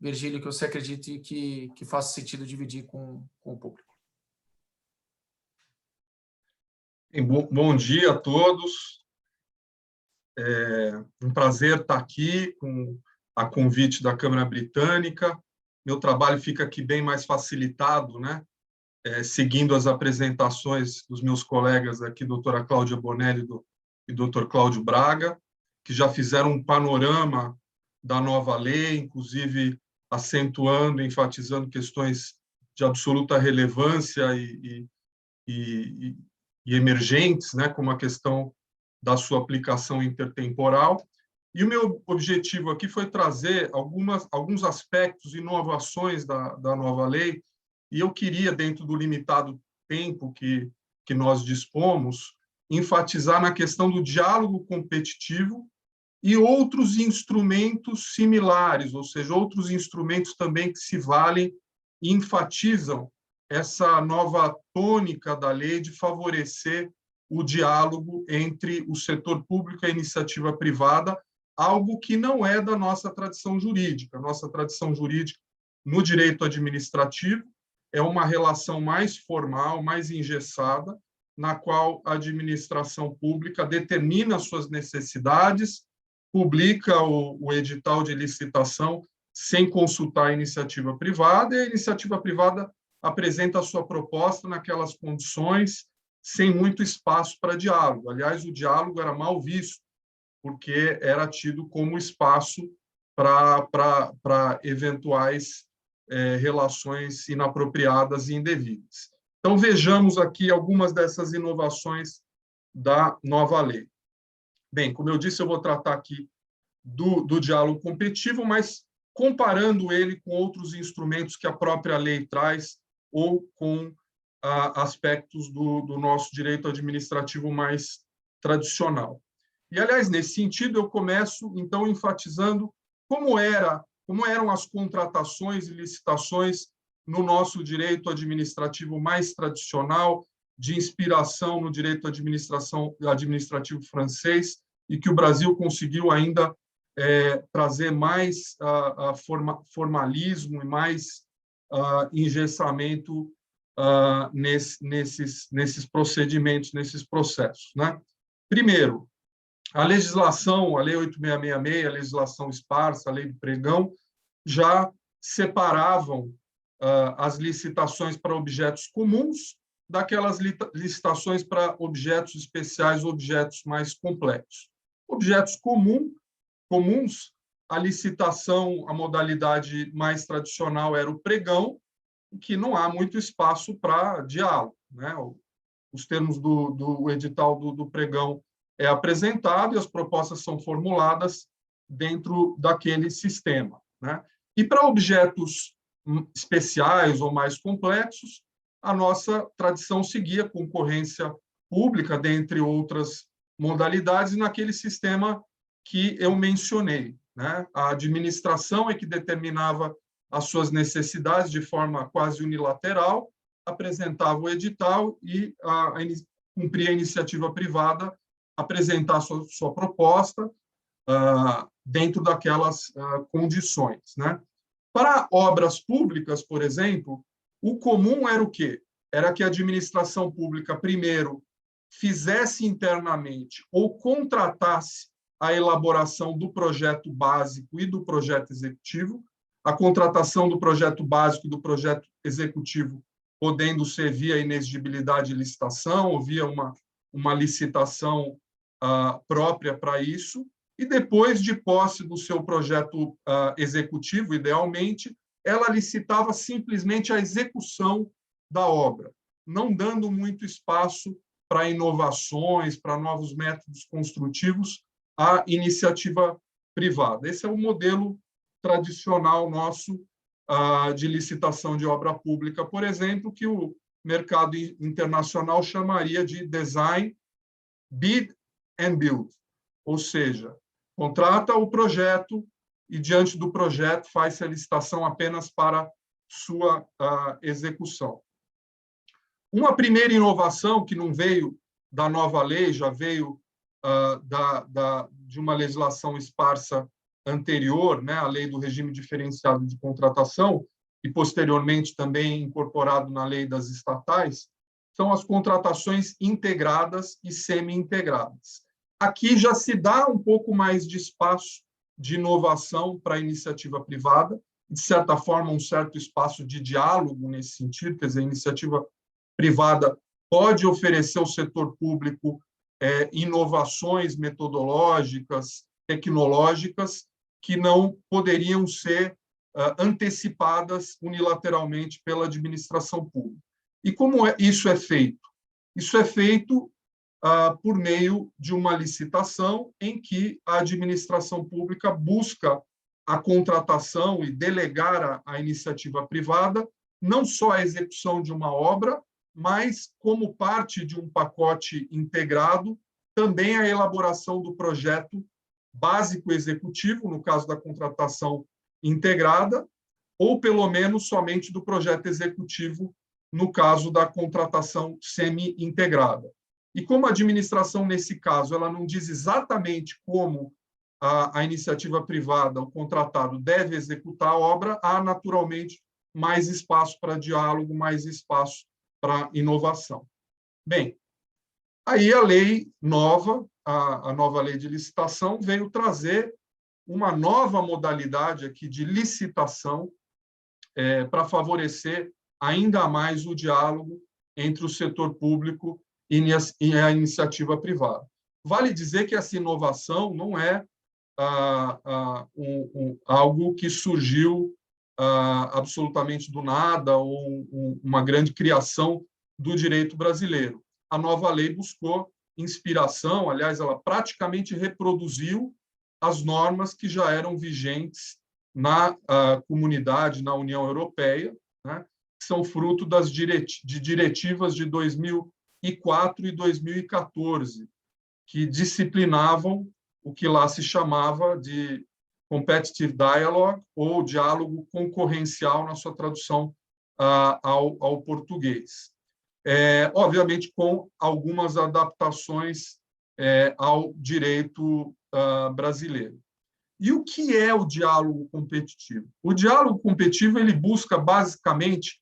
Virgílio, que você acredite que faça sentido dividir com o público. Bom dia a todos. É um prazer estar aqui com a convite da Câmara Britânica. Meu trabalho fica aqui bem mais facilitado, né? Seguindo as apresentações dos meus colegas aqui, doutora Cláudia Bonelli e doutor Cláudio Braga, que já fizeram um panorama da nova lei, inclusive acentuando, enfatizando questões de absoluta relevância e emergentes, né, como a questão da sua aplicação intertemporal. E o meu objetivo aqui foi trazer alguns aspectos, inovações da nova lei, e eu queria, dentro do limitado tempo que nós dispomos, enfatizar na questão do diálogo competitivo e outros instrumentos similares, ou seja, outros instrumentos também que se valem e enfatizam essa nova tônica da lei de favorecer o diálogo entre o setor público e a iniciativa privada, algo que não é da nossa tradição jurídica. A nossa tradição jurídica no direito administrativo é uma relação mais formal, mais engessada, na qual a administração pública determina suas necessidades, publica o edital de licitação sem consultar a iniciativa privada, e a iniciativa privada apresenta a sua proposta naquelas condições, sem muito espaço para diálogo. Aliás, o diálogo era mal visto, porque era tido como espaço para eventuais relações inapropriadas e indevidas. Então, vejamos aqui algumas dessas inovações da nova lei. Bem, como eu disse, eu vou tratar aqui do diálogo competitivo, mas comparando ele com outros instrumentos que a própria lei traz ou com aspectos do nosso direito administrativo mais tradicional. E, aliás, nesse sentido, eu começo, então, enfatizando como eram as contratações e licitações no nosso direito administrativo mais tradicional, de inspiração no direito administrativo francês, e que o Brasil conseguiu ainda trazer mais formalismo e mais engessamento nesses procedimentos, nesses processos, né? Primeiro, a legislação, a Lei 8666, a legislação esparsa, a Lei do Pregão, já separavam as licitações para objetos comuns daquelas licitações para objetos especiais, objetos mais complexos. Objetos comuns, a licitação, a modalidade mais tradicional era o pregão, que não há muito espaço para diálogo, né? Os termos do edital do pregão é apresentado e as propostas são formuladas dentro daquele sistema, né? E para objetos especiais ou mais complexos, a nossa tradição seguia concorrência pública, dentre outras modalidades, naquele sistema que eu mencionei, né? A administração é que determinava as suas necessidades de forma quase unilateral, apresentava o edital e cumpria a iniciativa privada apresentar sua proposta dentro daquelas condições, né? Para obras públicas, por exemplo, o comum era o quê? Era que a administração pública, primeiro, fizesse internamente ou contratasse a elaboração do projeto básico e do projeto executivo, a contratação do projeto básico e do projeto executivo podendo ser via inexigibilidade de licitação ou via uma licitação própria para isso, e depois de posse do seu projeto executivo, idealmente, ela licitava simplesmente a execução da obra, não dando muito espaço para inovações, para novos métodos construtivos à iniciativa privada. Esse é o modelo tradicional nosso de licitação de obra pública, por exemplo, que o mercado internacional chamaria de design, bid and build, ou seja, contrata o projeto e, diante do projeto, faz a licitação apenas para sua execução. Uma primeira inovação, que não veio da nova lei, já veio de uma legislação esparsa anterior, né, a lei do regime diferenciado de contratação, e posteriormente também incorporado na lei das estatais, são as contratações integradas e semi-integradas. Aqui já se dá um pouco mais de espaço de inovação para a iniciativa privada, de certa forma, um certo espaço de diálogo nesse sentido, quer dizer, a iniciativa privada pode oferecer ao setor público inovações metodológicas, tecnológicas, que não poderiam ser antecipadas unilateralmente pela administração pública. E como isso é feito? Isso é feito por meio de uma licitação em que a administração pública busca a contratação e delegar à iniciativa privada não só a execução de uma obra, mas, como parte de um pacote integrado, também a elaboração do projeto básico executivo, no caso da contratação integrada, ou, pelo menos, somente do projeto executivo, no caso da contratação semi-integrada. E como a administração, nesse caso, ela não diz exatamente como a iniciativa privada, o contratado, deve executar a obra, há, naturalmente, mais espaço para diálogo, mais espaço para inovação. Bem, aí a lei nova, a nova lei de licitação, veio trazer uma nova modalidade aqui de licitação para favorecer ainda mais o diálogo entre o setor público e a iniciativa privada. Vale dizer que essa inovação não é algo que surgiu absolutamente do nada ou uma grande criação do direito brasileiro. A nova lei buscou inspiração, aliás, ela praticamente reproduziu as normas que já eram vigentes na comunidade, na União Europeia, né, que são fruto de diretivas de 2004 e 2014, que disciplinavam o que lá se chamava de competitive dialogue, ou diálogo concorrencial, na sua tradução ao português. Obviamente, com algumas adaptações ao direito brasileiro. E o que é o diálogo competitivo? O diálogo competitivo ele busca, basicamente,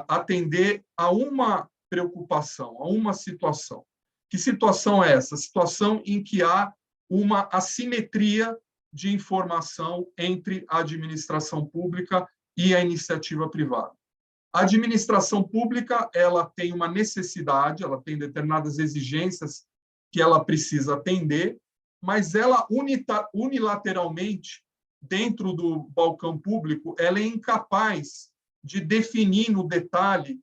atender a uma preocupação, a uma situação. Que situação é essa? Situação em que há uma assimetria de informação entre a administração pública e a iniciativa privada. A administração pública ela tem uma necessidade, ela tem determinadas exigências que ela precisa atender, mas ela unilateralmente, dentro do balcão público, ela é incapaz de definir no detalhe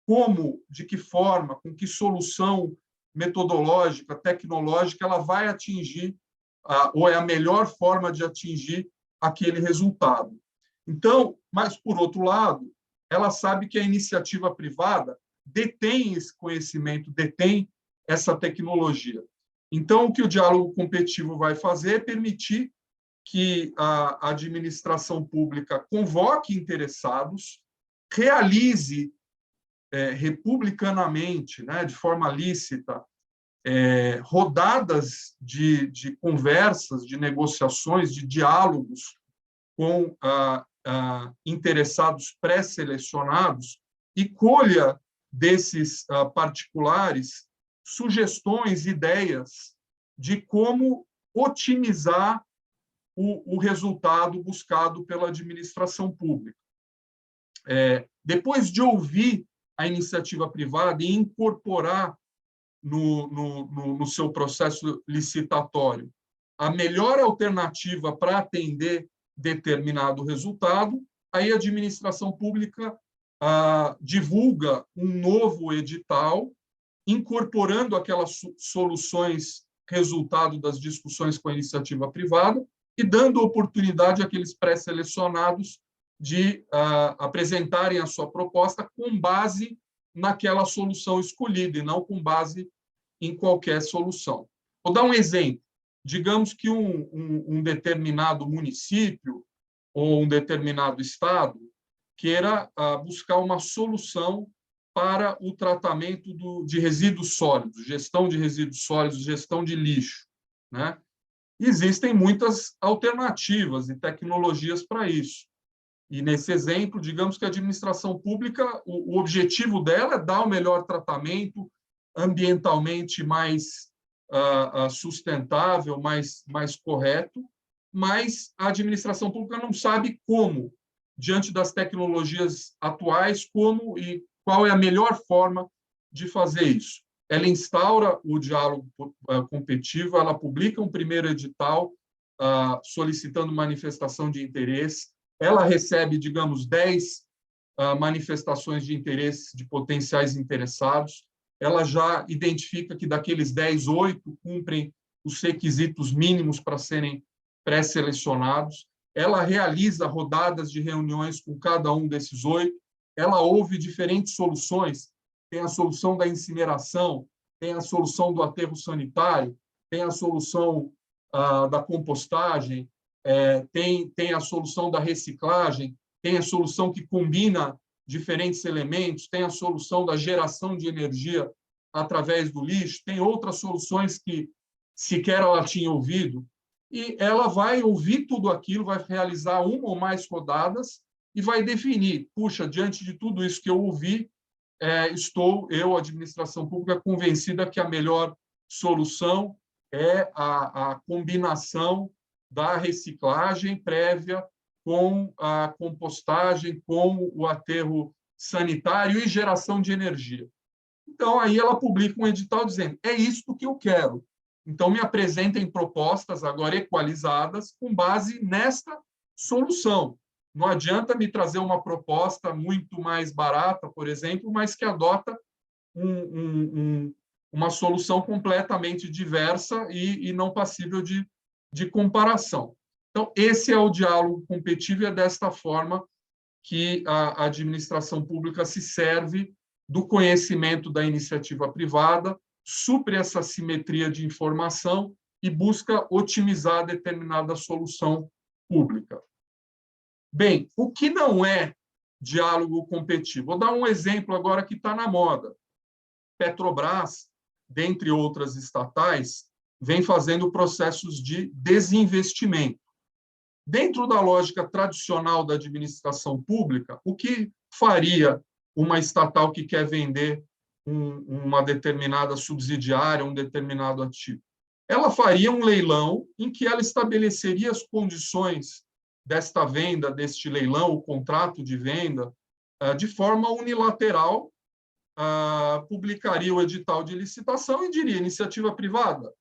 como, de que forma, com que solução metodológica, tecnológica, ela vai atingir, ou é a melhor forma de atingir aquele resultado. Então, mas, por outro lado, ela sabe que a iniciativa privada detém esse conhecimento, detém essa tecnologia. Então, o que o diálogo competitivo vai fazer é permitir que a administração pública convoque interessados, realize republicanamente, né, de forma lícita, rodadas de conversas, de negociações, de diálogos com interessados pré-selecionados e colha desses particulares sugestões, ideias de como otimizar o resultado buscado pela administração pública. Depois de ouvir a iniciativa privada e incorporar no seu processo licitatório a melhor alternativa para atender determinado resultado, aí a administração pública divulga um novo edital, incorporando aquelas soluções resultado das discussões com a iniciativa privada e dando oportunidade àqueles pré-selecionados de apresentarem a sua proposta com base naquela solução escolhida e não com base em qualquer solução. Vou dar um exemplo. Digamos que um determinado município ou um determinado estado queira buscar uma solução para o tratamento de resíduos sólidos, gestão de resíduos sólidos, gestão de lixo, né? Existem muitas alternativas e tecnologias para isso. E, nesse exemplo, digamos que a administração pública, o objetivo dela é dar o melhor tratamento, ambientalmente mais sustentável, mais correto, mas a administração pública não sabe como, diante das tecnologias atuais, como e qual é a melhor forma de fazer isso. Ela instaura o diálogo competitivo, ela publica um primeiro edital solicitando manifestação de interesse, ela recebe, digamos, 10 manifestações de interesse de potenciais interessados, ela já identifica que daqueles 10, 8 cumprem os requisitos mínimos para serem pré-selecionados, ela realiza rodadas de reuniões com cada um desses 8, ela ouve diferentes soluções, tem a solução da incineração, tem a solução do aterro sanitário, tem a solução da compostagem, tem a solução da reciclagem, tem a solução que combina diferentes elementos, tem a solução da geração de energia através do lixo, tem outras soluções que sequer ela tinha ouvido, e ela vai ouvir tudo aquilo, vai realizar uma ou mais rodadas e vai definir, puxa, diante de tudo isso que eu ouvi, estou, eu, administração pública, convencida que a melhor solução é a combinação da reciclagem prévia com a compostagem, com o aterro sanitário e geração de energia. Então, aí ela publica um edital dizendo, é isto que eu quero. Então, me apresentem propostas agora equalizadas com base nesta solução. Não adianta me trazer uma proposta muito mais barata, por exemplo, mas que adota uma solução completamente diversa e não passível de comparação. Então, esse é o diálogo competitivo e é desta forma que a administração pública se serve do conhecimento da iniciativa privada, supre essa assimetria de informação e busca otimizar determinada solução pública. Bem, o que não é diálogo competitivo? Vou dar um exemplo agora que está na moda. Petrobras, dentre outras estatais, vem fazendo processos de desinvestimento. Dentro da lógica tradicional da administração pública, o que faria uma estatal que quer vender uma determinada subsidiária, um determinado ativo? Ela faria um leilão em que ela estabeleceria as condições desta venda, deste leilão, o contrato de venda, de forma unilateral, publicaria o edital de licitação e diria, iniciativa privada,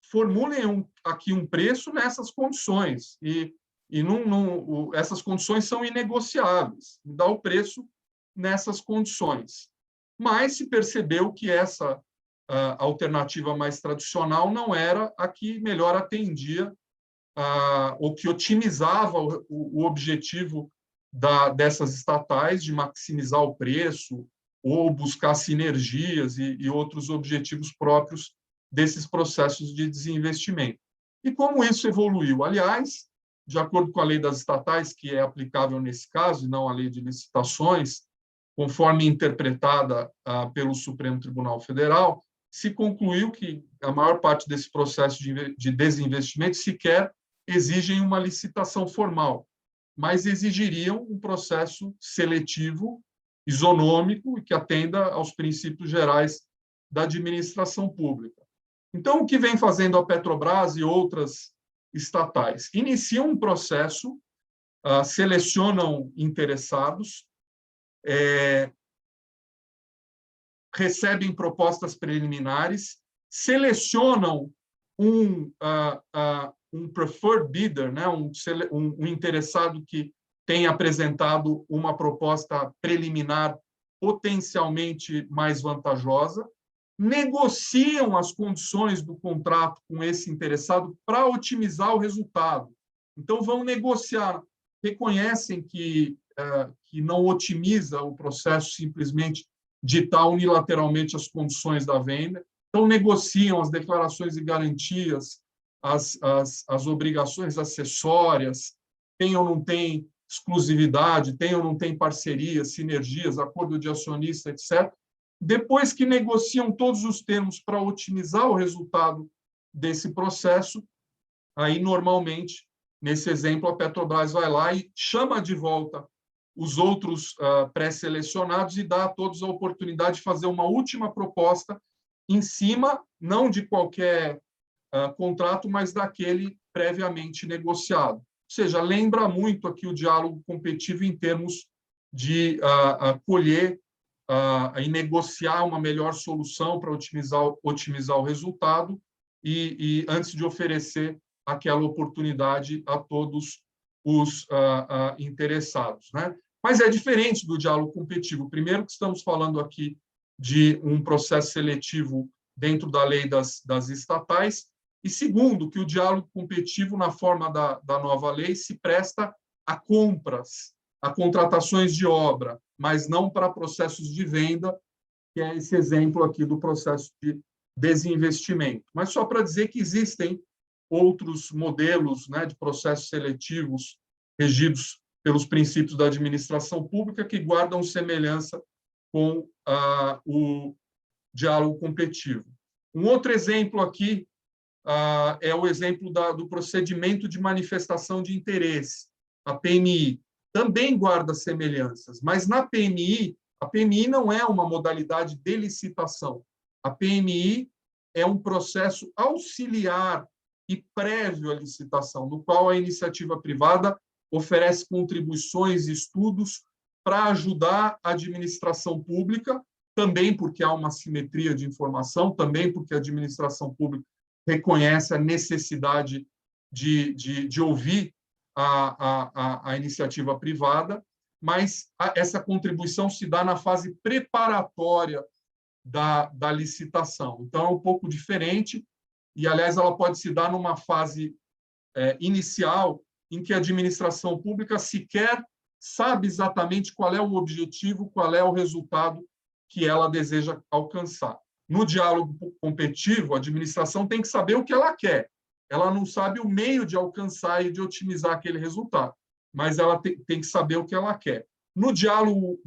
formulem aqui um preço nessas condições, e essas condições são inegociáveis, dá o preço nessas condições. Mas se percebeu que essa alternativa mais tradicional não era a que melhor atendia ou que otimizava o objetivo dessas estatais de maximizar o preço ou buscar sinergias e outros objetivos próprios desses processos de desinvestimento. E como isso evoluiu? Aliás, de acordo com a lei das estatais, que é aplicável nesse caso, e não a lei de licitações, conforme interpretada pelo Supremo Tribunal Federal, se concluiu que a maior parte desse processo de desinvestimento sequer exigem uma licitação formal, mas exigiriam um processo seletivo, isonômico, e que atenda aos princípios gerais da administração pública. Então, o que vem fazendo a Petrobras e outras estatais? Iniciam um processo, selecionam interessados, recebem propostas preliminares, selecionam um preferred bidder, né, um interessado que tem apresentado uma proposta preliminar potencialmente mais vantajosa, negociam as condições do contrato com esse interessado para otimizar o resultado. Então, vão negociar, reconhecem que não otimiza o processo simplesmente ditar unilateralmente as condições da venda, então negociam as declarações de garantias, as obrigações acessórias, tem ou não tem exclusividade, tem ou não tem parceria, sinergias, acordo de acionista, etc. Depois que negociam todos os termos para otimizar o resultado desse processo, aí, normalmente, nesse exemplo, a Petrobras vai lá e chama de volta os outros pré-selecionados e dá a todos a oportunidade de fazer uma última proposta em cima, não de qualquer contrato, mas daquele previamente negociado. Ou seja, lembra muito aqui o diálogo competitivo em termos de colher e negociar uma melhor solução para otimizar o resultado e antes de oferecer aquela oportunidade a todos os interessados, né? Mas é diferente do diálogo competitivo. Primeiro, que estamos falando aqui de um processo seletivo dentro da lei das estatais, e segundo, que o diálogo competitivo, na forma da nova lei, se presta a compras, a contratações de obra, mas não para processos de venda, que é esse exemplo aqui do processo de desinvestimento. Mas só para dizer que existem outros modelos, né, de processos seletivos regidos pelos princípios da administração pública que guardam semelhança com o diálogo competitivo. Um outro exemplo aqui é o exemplo do procedimento de manifestação de interesse, a PMI. Também guarda semelhanças, mas na PMI, a PMI não é uma modalidade de licitação. A PMI é um processo auxiliar e prévio à licitação, no qual a iniciativa privada oferece contribuições e estudos para ajudar a administração pública, também porque há uma simetria de informação, também porque a administração pública reconhece a necessidade de ouvir a iniciativa privada, mas essa contribuição se dá na fase preparatória da licitação. Então, é um pouco diferente, e, aliás, ela pode se dar numa fase inicial em que a administração pública sequer sabe exatamente qual é o objetivo, qual é o resultado que ela deseja alcançar. No diálogo competitivo, a administração tem que saber o que ela quer. Ela não sabe o meio de alcançar e de otimizar aquele resultado, mas ela tem que saber o que ela quer. No diálogo,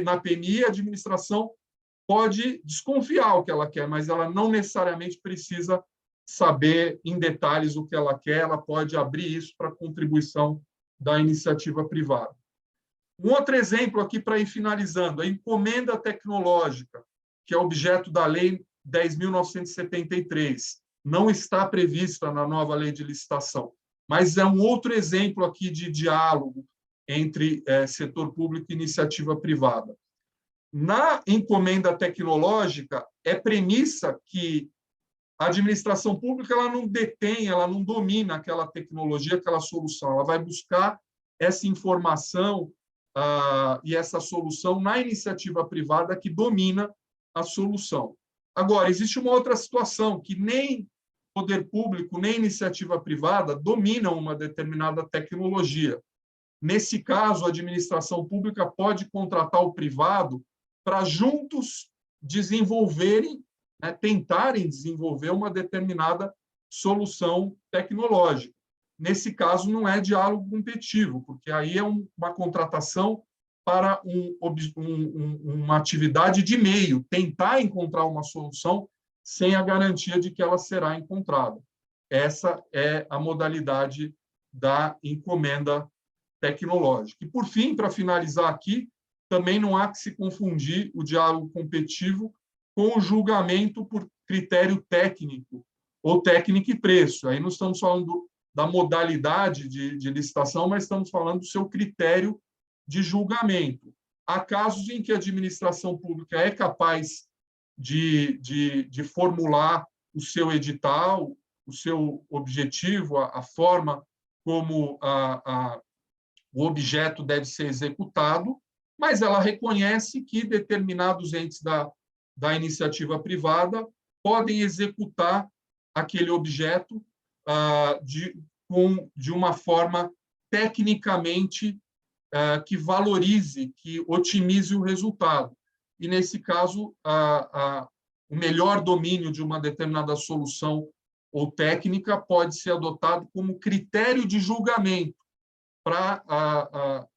na PMI, a administração pode desconfiar o que ela quer, mas ela não necessariamente precisa saber em detalhes o que ela quer, ela pode abrir isso para contribuição da iniciativa privada. Um outro exemplo aqui para ir finalizando, a encomenda tecnológica, que é objeto da Lei 10.973. Não está prevista na nova lei de licitação, mas é um outro exemplo aqui de diálogo entre setor público e iniciativa privada. Na encomenda tecnológica, é premissa que a administração pública ela não detém, ela não domina aquela tecnologia, aquela solução. Ela vai buscar essa informação e essa solução na iniciativa privada que domina a solução. Agora, existe uma outra situação, que nem poder público, nem iniciativa privada dominam uma determinada tecnologia. Nesse caso, a administração pública pode contratar o privado para juntos desenvolverem, tentarem desenvolver uma determinada solução tecnológica. Nesse caso, não é diálogo competitivo, porque aí é uma contratação para uma atividade de meio, tentar encontrar uma solução sem a garantia de que ela será encontrada. Essa é a modalidade da encomenda tecnológica. E, por fim, para finalizar aqui, também não há que se confundir o diálogo competitivo com o julgamento por critério técnico ou técnica e preço. Aí não estamos falando da modalidade de licitação, mas estamos falando do seu critério de julgamento. Há casos em que a administração pública é capaz de formular o seu edital, o seu objetivo, a forma como o objeto deve ser executado, mas ela reconhece que determinados entes da iniciativa privada podem executar aquele objeto de uma forma tecnicamente que valorize, que otimize o resultado. E, nesse caso, o melhor domínio de uma determinada solução ou técnica pode ser adotado como critério de julgamento para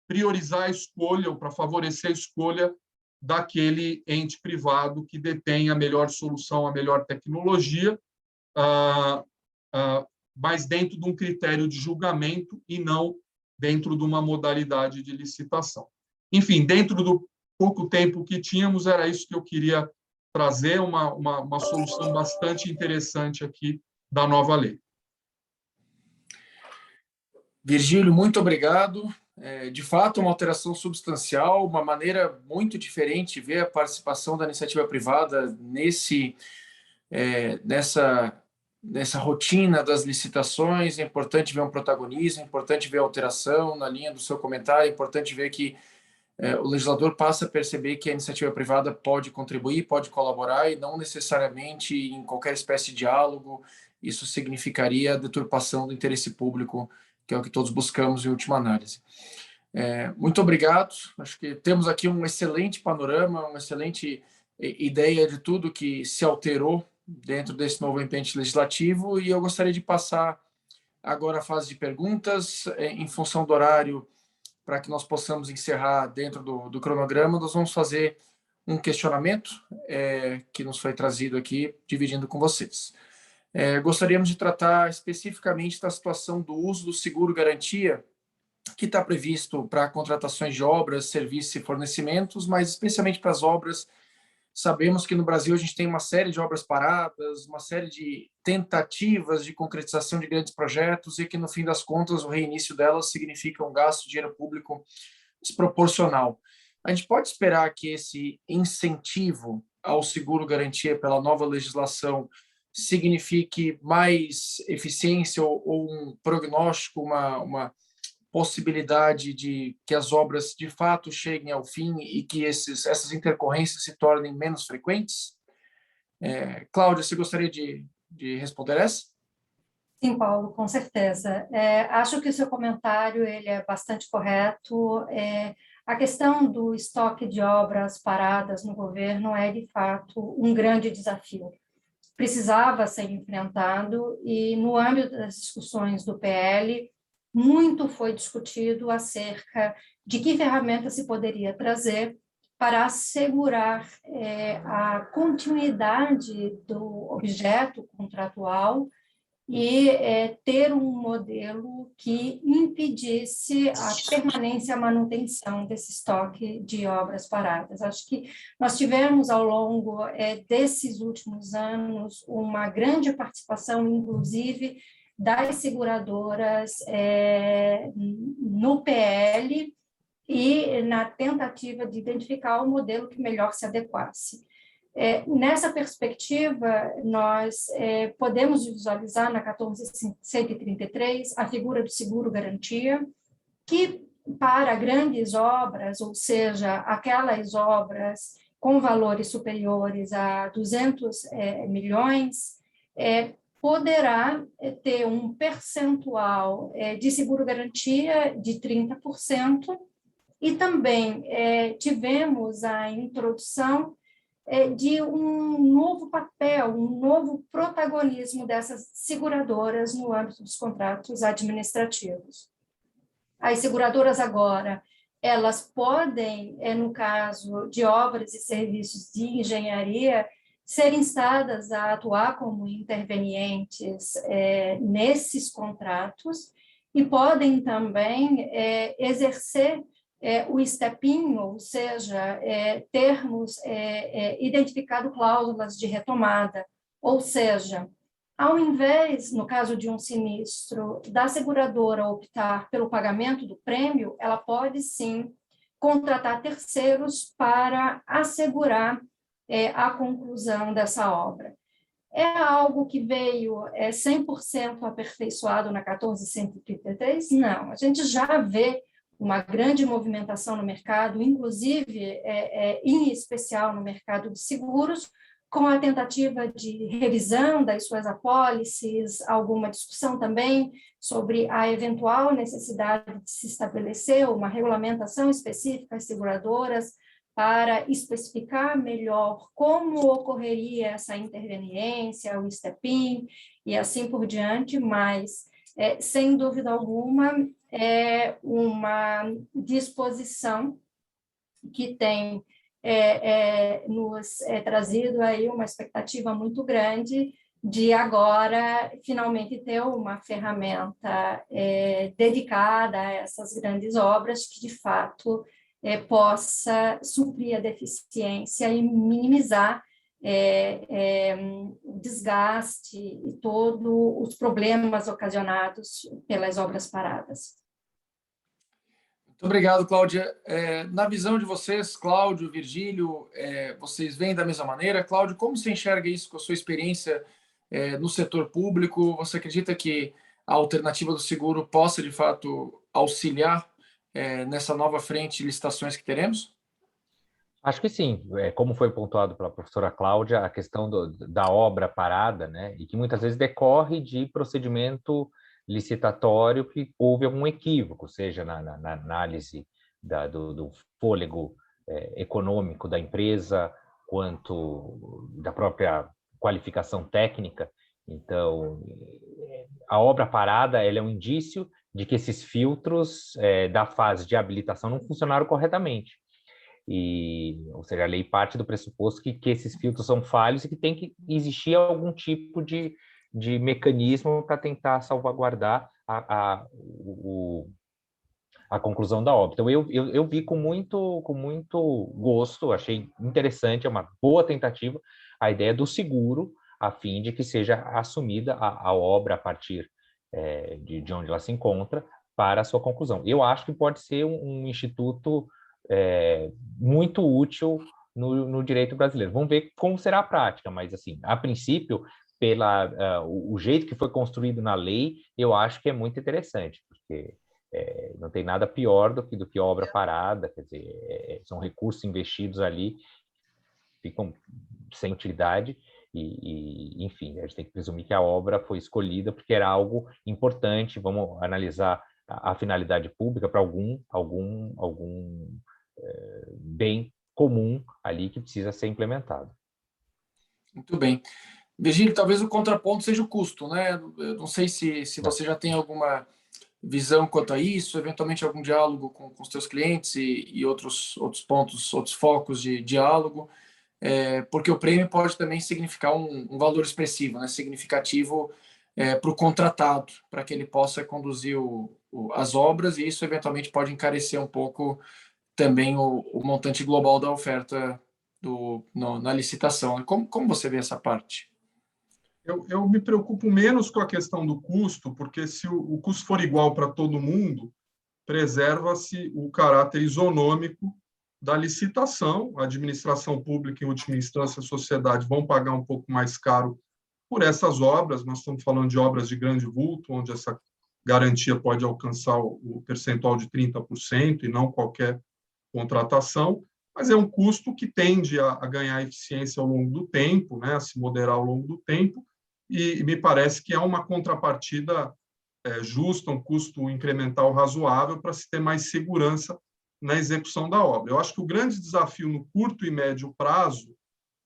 priorizar a escolha ou para favorecer a escolha daquele ente privado que detém a melhor solução, a melhor tecnologia, mas dentro de um critério de julgamento e não dentro de uma modalidade de licitação. Enfim, dentro do pouco tempo que tínhamos, era isso que eu queria trazer, uma solução bastante interessante aqui da nova lei. Virgílio, muito obrigado. De fato, uma alteração substancial, uma maneira muito diferente de ver a participação da iniciativa privada nessa rotina das licitações. É importante ver um protagonismo, é importante ver a alteração na linha do seu comentário, é importante ver que o legislador passa a perceber que a iniciativa privada pode contribuir, pode colaborar, e não necessariamente em qualquer espécie de diálogo isso significaria a deturpação do interesse público, que é o que todos buscamos em última análise. Muito obrigado. Acho que temos aqui um excelente panorama, uma excelente ideia de tudo que se alterou dentro desse novo ambiente legislativo, e eu gostaria de passar agora a fase de perguntas. Em função do horário, para que nós possamos encerrar dentro do cronograma, nós vamos fazer um questionamento que nos foi trazido aqui, dividindo com vocês. Gostaríamos de tratar especificamente da situação do uso do seguro-garantia, que está previsto para contratações de obras, serviços e fornecimentos, mas especialmente para as obras. Sabemos que no Brasil a gente tem uma série de obras paradas, uma série de tentativas de concretização de grandes projetos, e que, no fim das contas, o reinício delas significa um gasto de dinheiro público desproporcional. A gente pode esperar que esse incentivo ao seguro-garantia pela nova legislação signifique mais eficiência ou um prognóstico, uma possibilidade de que as obras de fato cheguem ao fim e que essas intercorrências se tornem menos frequentes? Cláudia, você gostaria de responder essa? Sim, Paulo, com certeza. Acho que o seu comentário ele é bastante correto. A questão do estoque de obras paradas no governo é, de fato, um grande desafio. Precisava ser enfrentado, e no âmbito das discussões do PL, muito foi discutido acerca de que ferramentas se poderia trazer para assegurar a continuidade do objeto contratual e ter um modelo que impedisse a permanência e a manutenção desse estoque de obras paradas. Acho que nós tivemos, ao longo desses últimos anos, uma grande participação, inclusive, das seguradoras no PL e na tentativa de identificar o modelo que melhor se adequasse. Nessa perspectiva, nós podemos visualizar na 14.133 a figura do seguro-garantia, que para grandes obras, ou seja, aquelas obras com valores superiores a 200 milhões, poderá ter um percentual de seguro-garantia de 30%, e também tivemos a introdução de um novo papel, um novo protagonismo dessas seguradoras no âmbito dos contratos administrativos. As seguradoras agora, elas podem, no caso de obras e serviços de engenharia, serem instadas a atuar como intervenientes nesses contratos, e podem também exercer o step-in, ou seja, termos identificado cláusulas de retomada, ou seja, ao invés, no caso de um sinistro, da seguradora optar pelo pagamento do prêmio, ela pode sim contratar terceiros para assegurar a conclusão dessa obra. É algo que veio 100% aperfeiçoado na 14.133? Não, a gente já vê uma grande movimentação no mercado, inclusive, em especial no mercado de seguros, com a tentativa de revisão das suas apólices, alguma discussão também sobre a eventual necessidade de se estabelecer uma regulamentação específica às seguradoras para especificar melhor como ocorreria essa interveniência, o step-in e assim por diante, mas, sem dúvida alguma, é uma disposição que tem nos trazido aí uma expectativa muito grande de agora finalmente ter uma ferramenta dedicada a essas grandes obras que, de fato, possa suprir a deficiência e minimizar o desgaste e todos os problemas ocasionados pelas obras paradas. Muito obrigado, Cláudia. Na visão de vocês, Cláudio, Virgílio, vocês veem da mesma maneira? Cláudio, como você enxerga isso com a sua experiência no setor público? Você acredita que a alternativa do seguro possa, de fato, auxiliar nessa nova frente de licitações que teremos? Acho que sim. Como foi pontuado pela professora Cláudia, a questão da obra parada, né, e que muitas vezes decorre de procedimento licitatório que houve algum equívoco, seja na análise do fôlego econômico da empresa, quanto da própria qualificação técnica. Então, a obra parada ela é um indício de que esses filtros da fase de habilitação não funcionaram corretamente. Ou seja, a lei parte do pressuposto que esses filtros são falhos e que tem que existir algum tipo de mecanismo para tentar salvaguardar a conclusão da obra. Então, eu vi com muito gosto, achei interessante, é uma boa tentativa, a ideia do seguro, a fim de que seja assumida a obra a partir de onde ela se encontra para a sua conclusão. Eu acho que pode ser um instituto muito útil no direito brasileiro. Vamos ver como será a prática, mas, assim, a princípio, o jeito que foi construído na lei, eu acho que é muito interessante, porque não tem nada pior do que obra parada, quer dizer, são recursos investidos ali, ficam sem utilidade, enfim, a gente tem que presumir que a obra foi escolhida porque era algo importante. Vamos analisar a finalidade pública para algum bem comum ali que precisa ser implementado. Muito bem. Virgílio, talvez o contraponto seja o custo, né? Eu não sei se você já tem alguma visão quanto a isso, eventualmente algum diálogo com os seus clientes e outros pontos, outros focos de diálogo, porque o prêmio pode também significar um valor expressivo, né? Significativo para o contratado, para que ele possa conduzir as obras, e isso eventualmente pode encarecer um pouco também o montante global da oferta na licitação. Como você vê essa parte? Eu me preocupo menos com a questão do custo, porque se o custo for igual para todo mundo, preserva-se o caráter isonômico da licitação. A administração pública, em última instância, a sociedade, vão pagar um pouco mais caro por essas obras. Nós estamos falando de obras de grande vulto, onde essa garantia pode alcançar o percentual de 30% e não qualquer contratação, mas é um custo que tende a ganhar eficiência ao longo do tempo, né, a se moderar ao longo do tempo, e me parece que é uma contrapartida justa, um custo incremental razoável para se ter mais segurança na execução da obra. Eu acho que o grande desafio no curto e médio prazo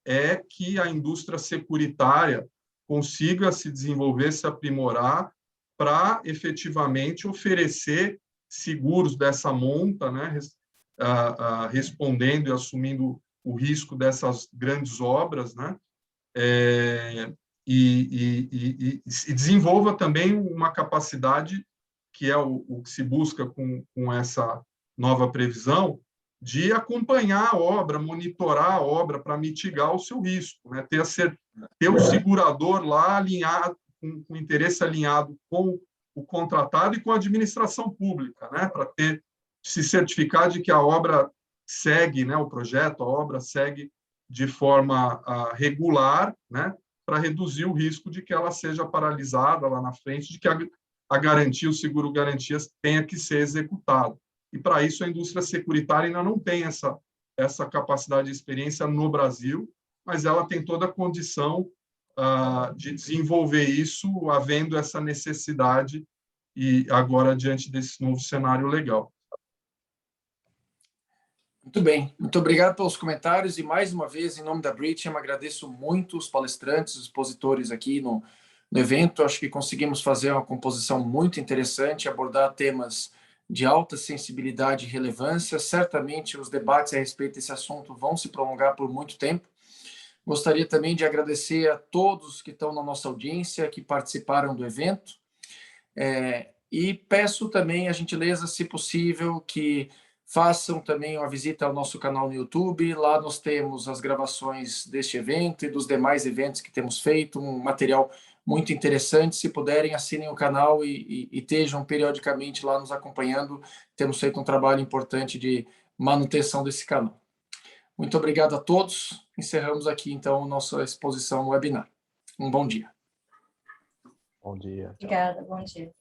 é que a indústria securitária consiga se desenvolver, se aprimorar para efetivamente oferecer seguros dessa monta, né, respondendo e assumindo o risco dessas grandes obras, né, e desenvolva também uma capacidade, que é o que se busca com essa nova previsão, de acompanhar a obra, monitorar a obra para mitigar o seu risco, né? Ter o segurador lá alinhado, com o interesse alinhado com o contratado e com a administração pública, né? Para se certificar de que a obra segue, né? O projeto, a obra segue de forma regular, né? Para reduzir o risco de que ela seja paralisada lá na frente, de que a garantia, o seguro garantias tenha que ser executado. e para isso a indústria securitária ainda não tem essa capacidade e experiência no Brasil, mas ela tem toda a condição de desenvolver isso, havendo essa necessidade, e agora diante desse novo cenário legal. Muito bem, muito obrigado pelos comentários, e mais uma vez, em nome da Britiam, agradeço muito os palestrantes, os expositores aqui no evento. Acho que conseguimos fazer uma composição muito interessante, abordar temas de alta sensibilidade e relevância. Certamente os debates a respeito desse assunto vão se prolongar por muito tempo. Gostaria também de agradecer a todos que estão na nossa audiência, que participaram do evento, e peço também a gentileza, se possível, que façam também uma visita ao nosso canal no YouTube. Lá nós temos as gravações deste evento e dos demais eventos que temos feito, um material muito interessante. Se puderem, assinem o canal e estejam periodicamente lá nos acompanhando. Temos feito um trabalho importante de manutenção desse canal. Muito obrigado a todos. Encerramos aqui, então, nossa exposição no webinar. Um bom dia. Bom dia. Obrigada, bom dia.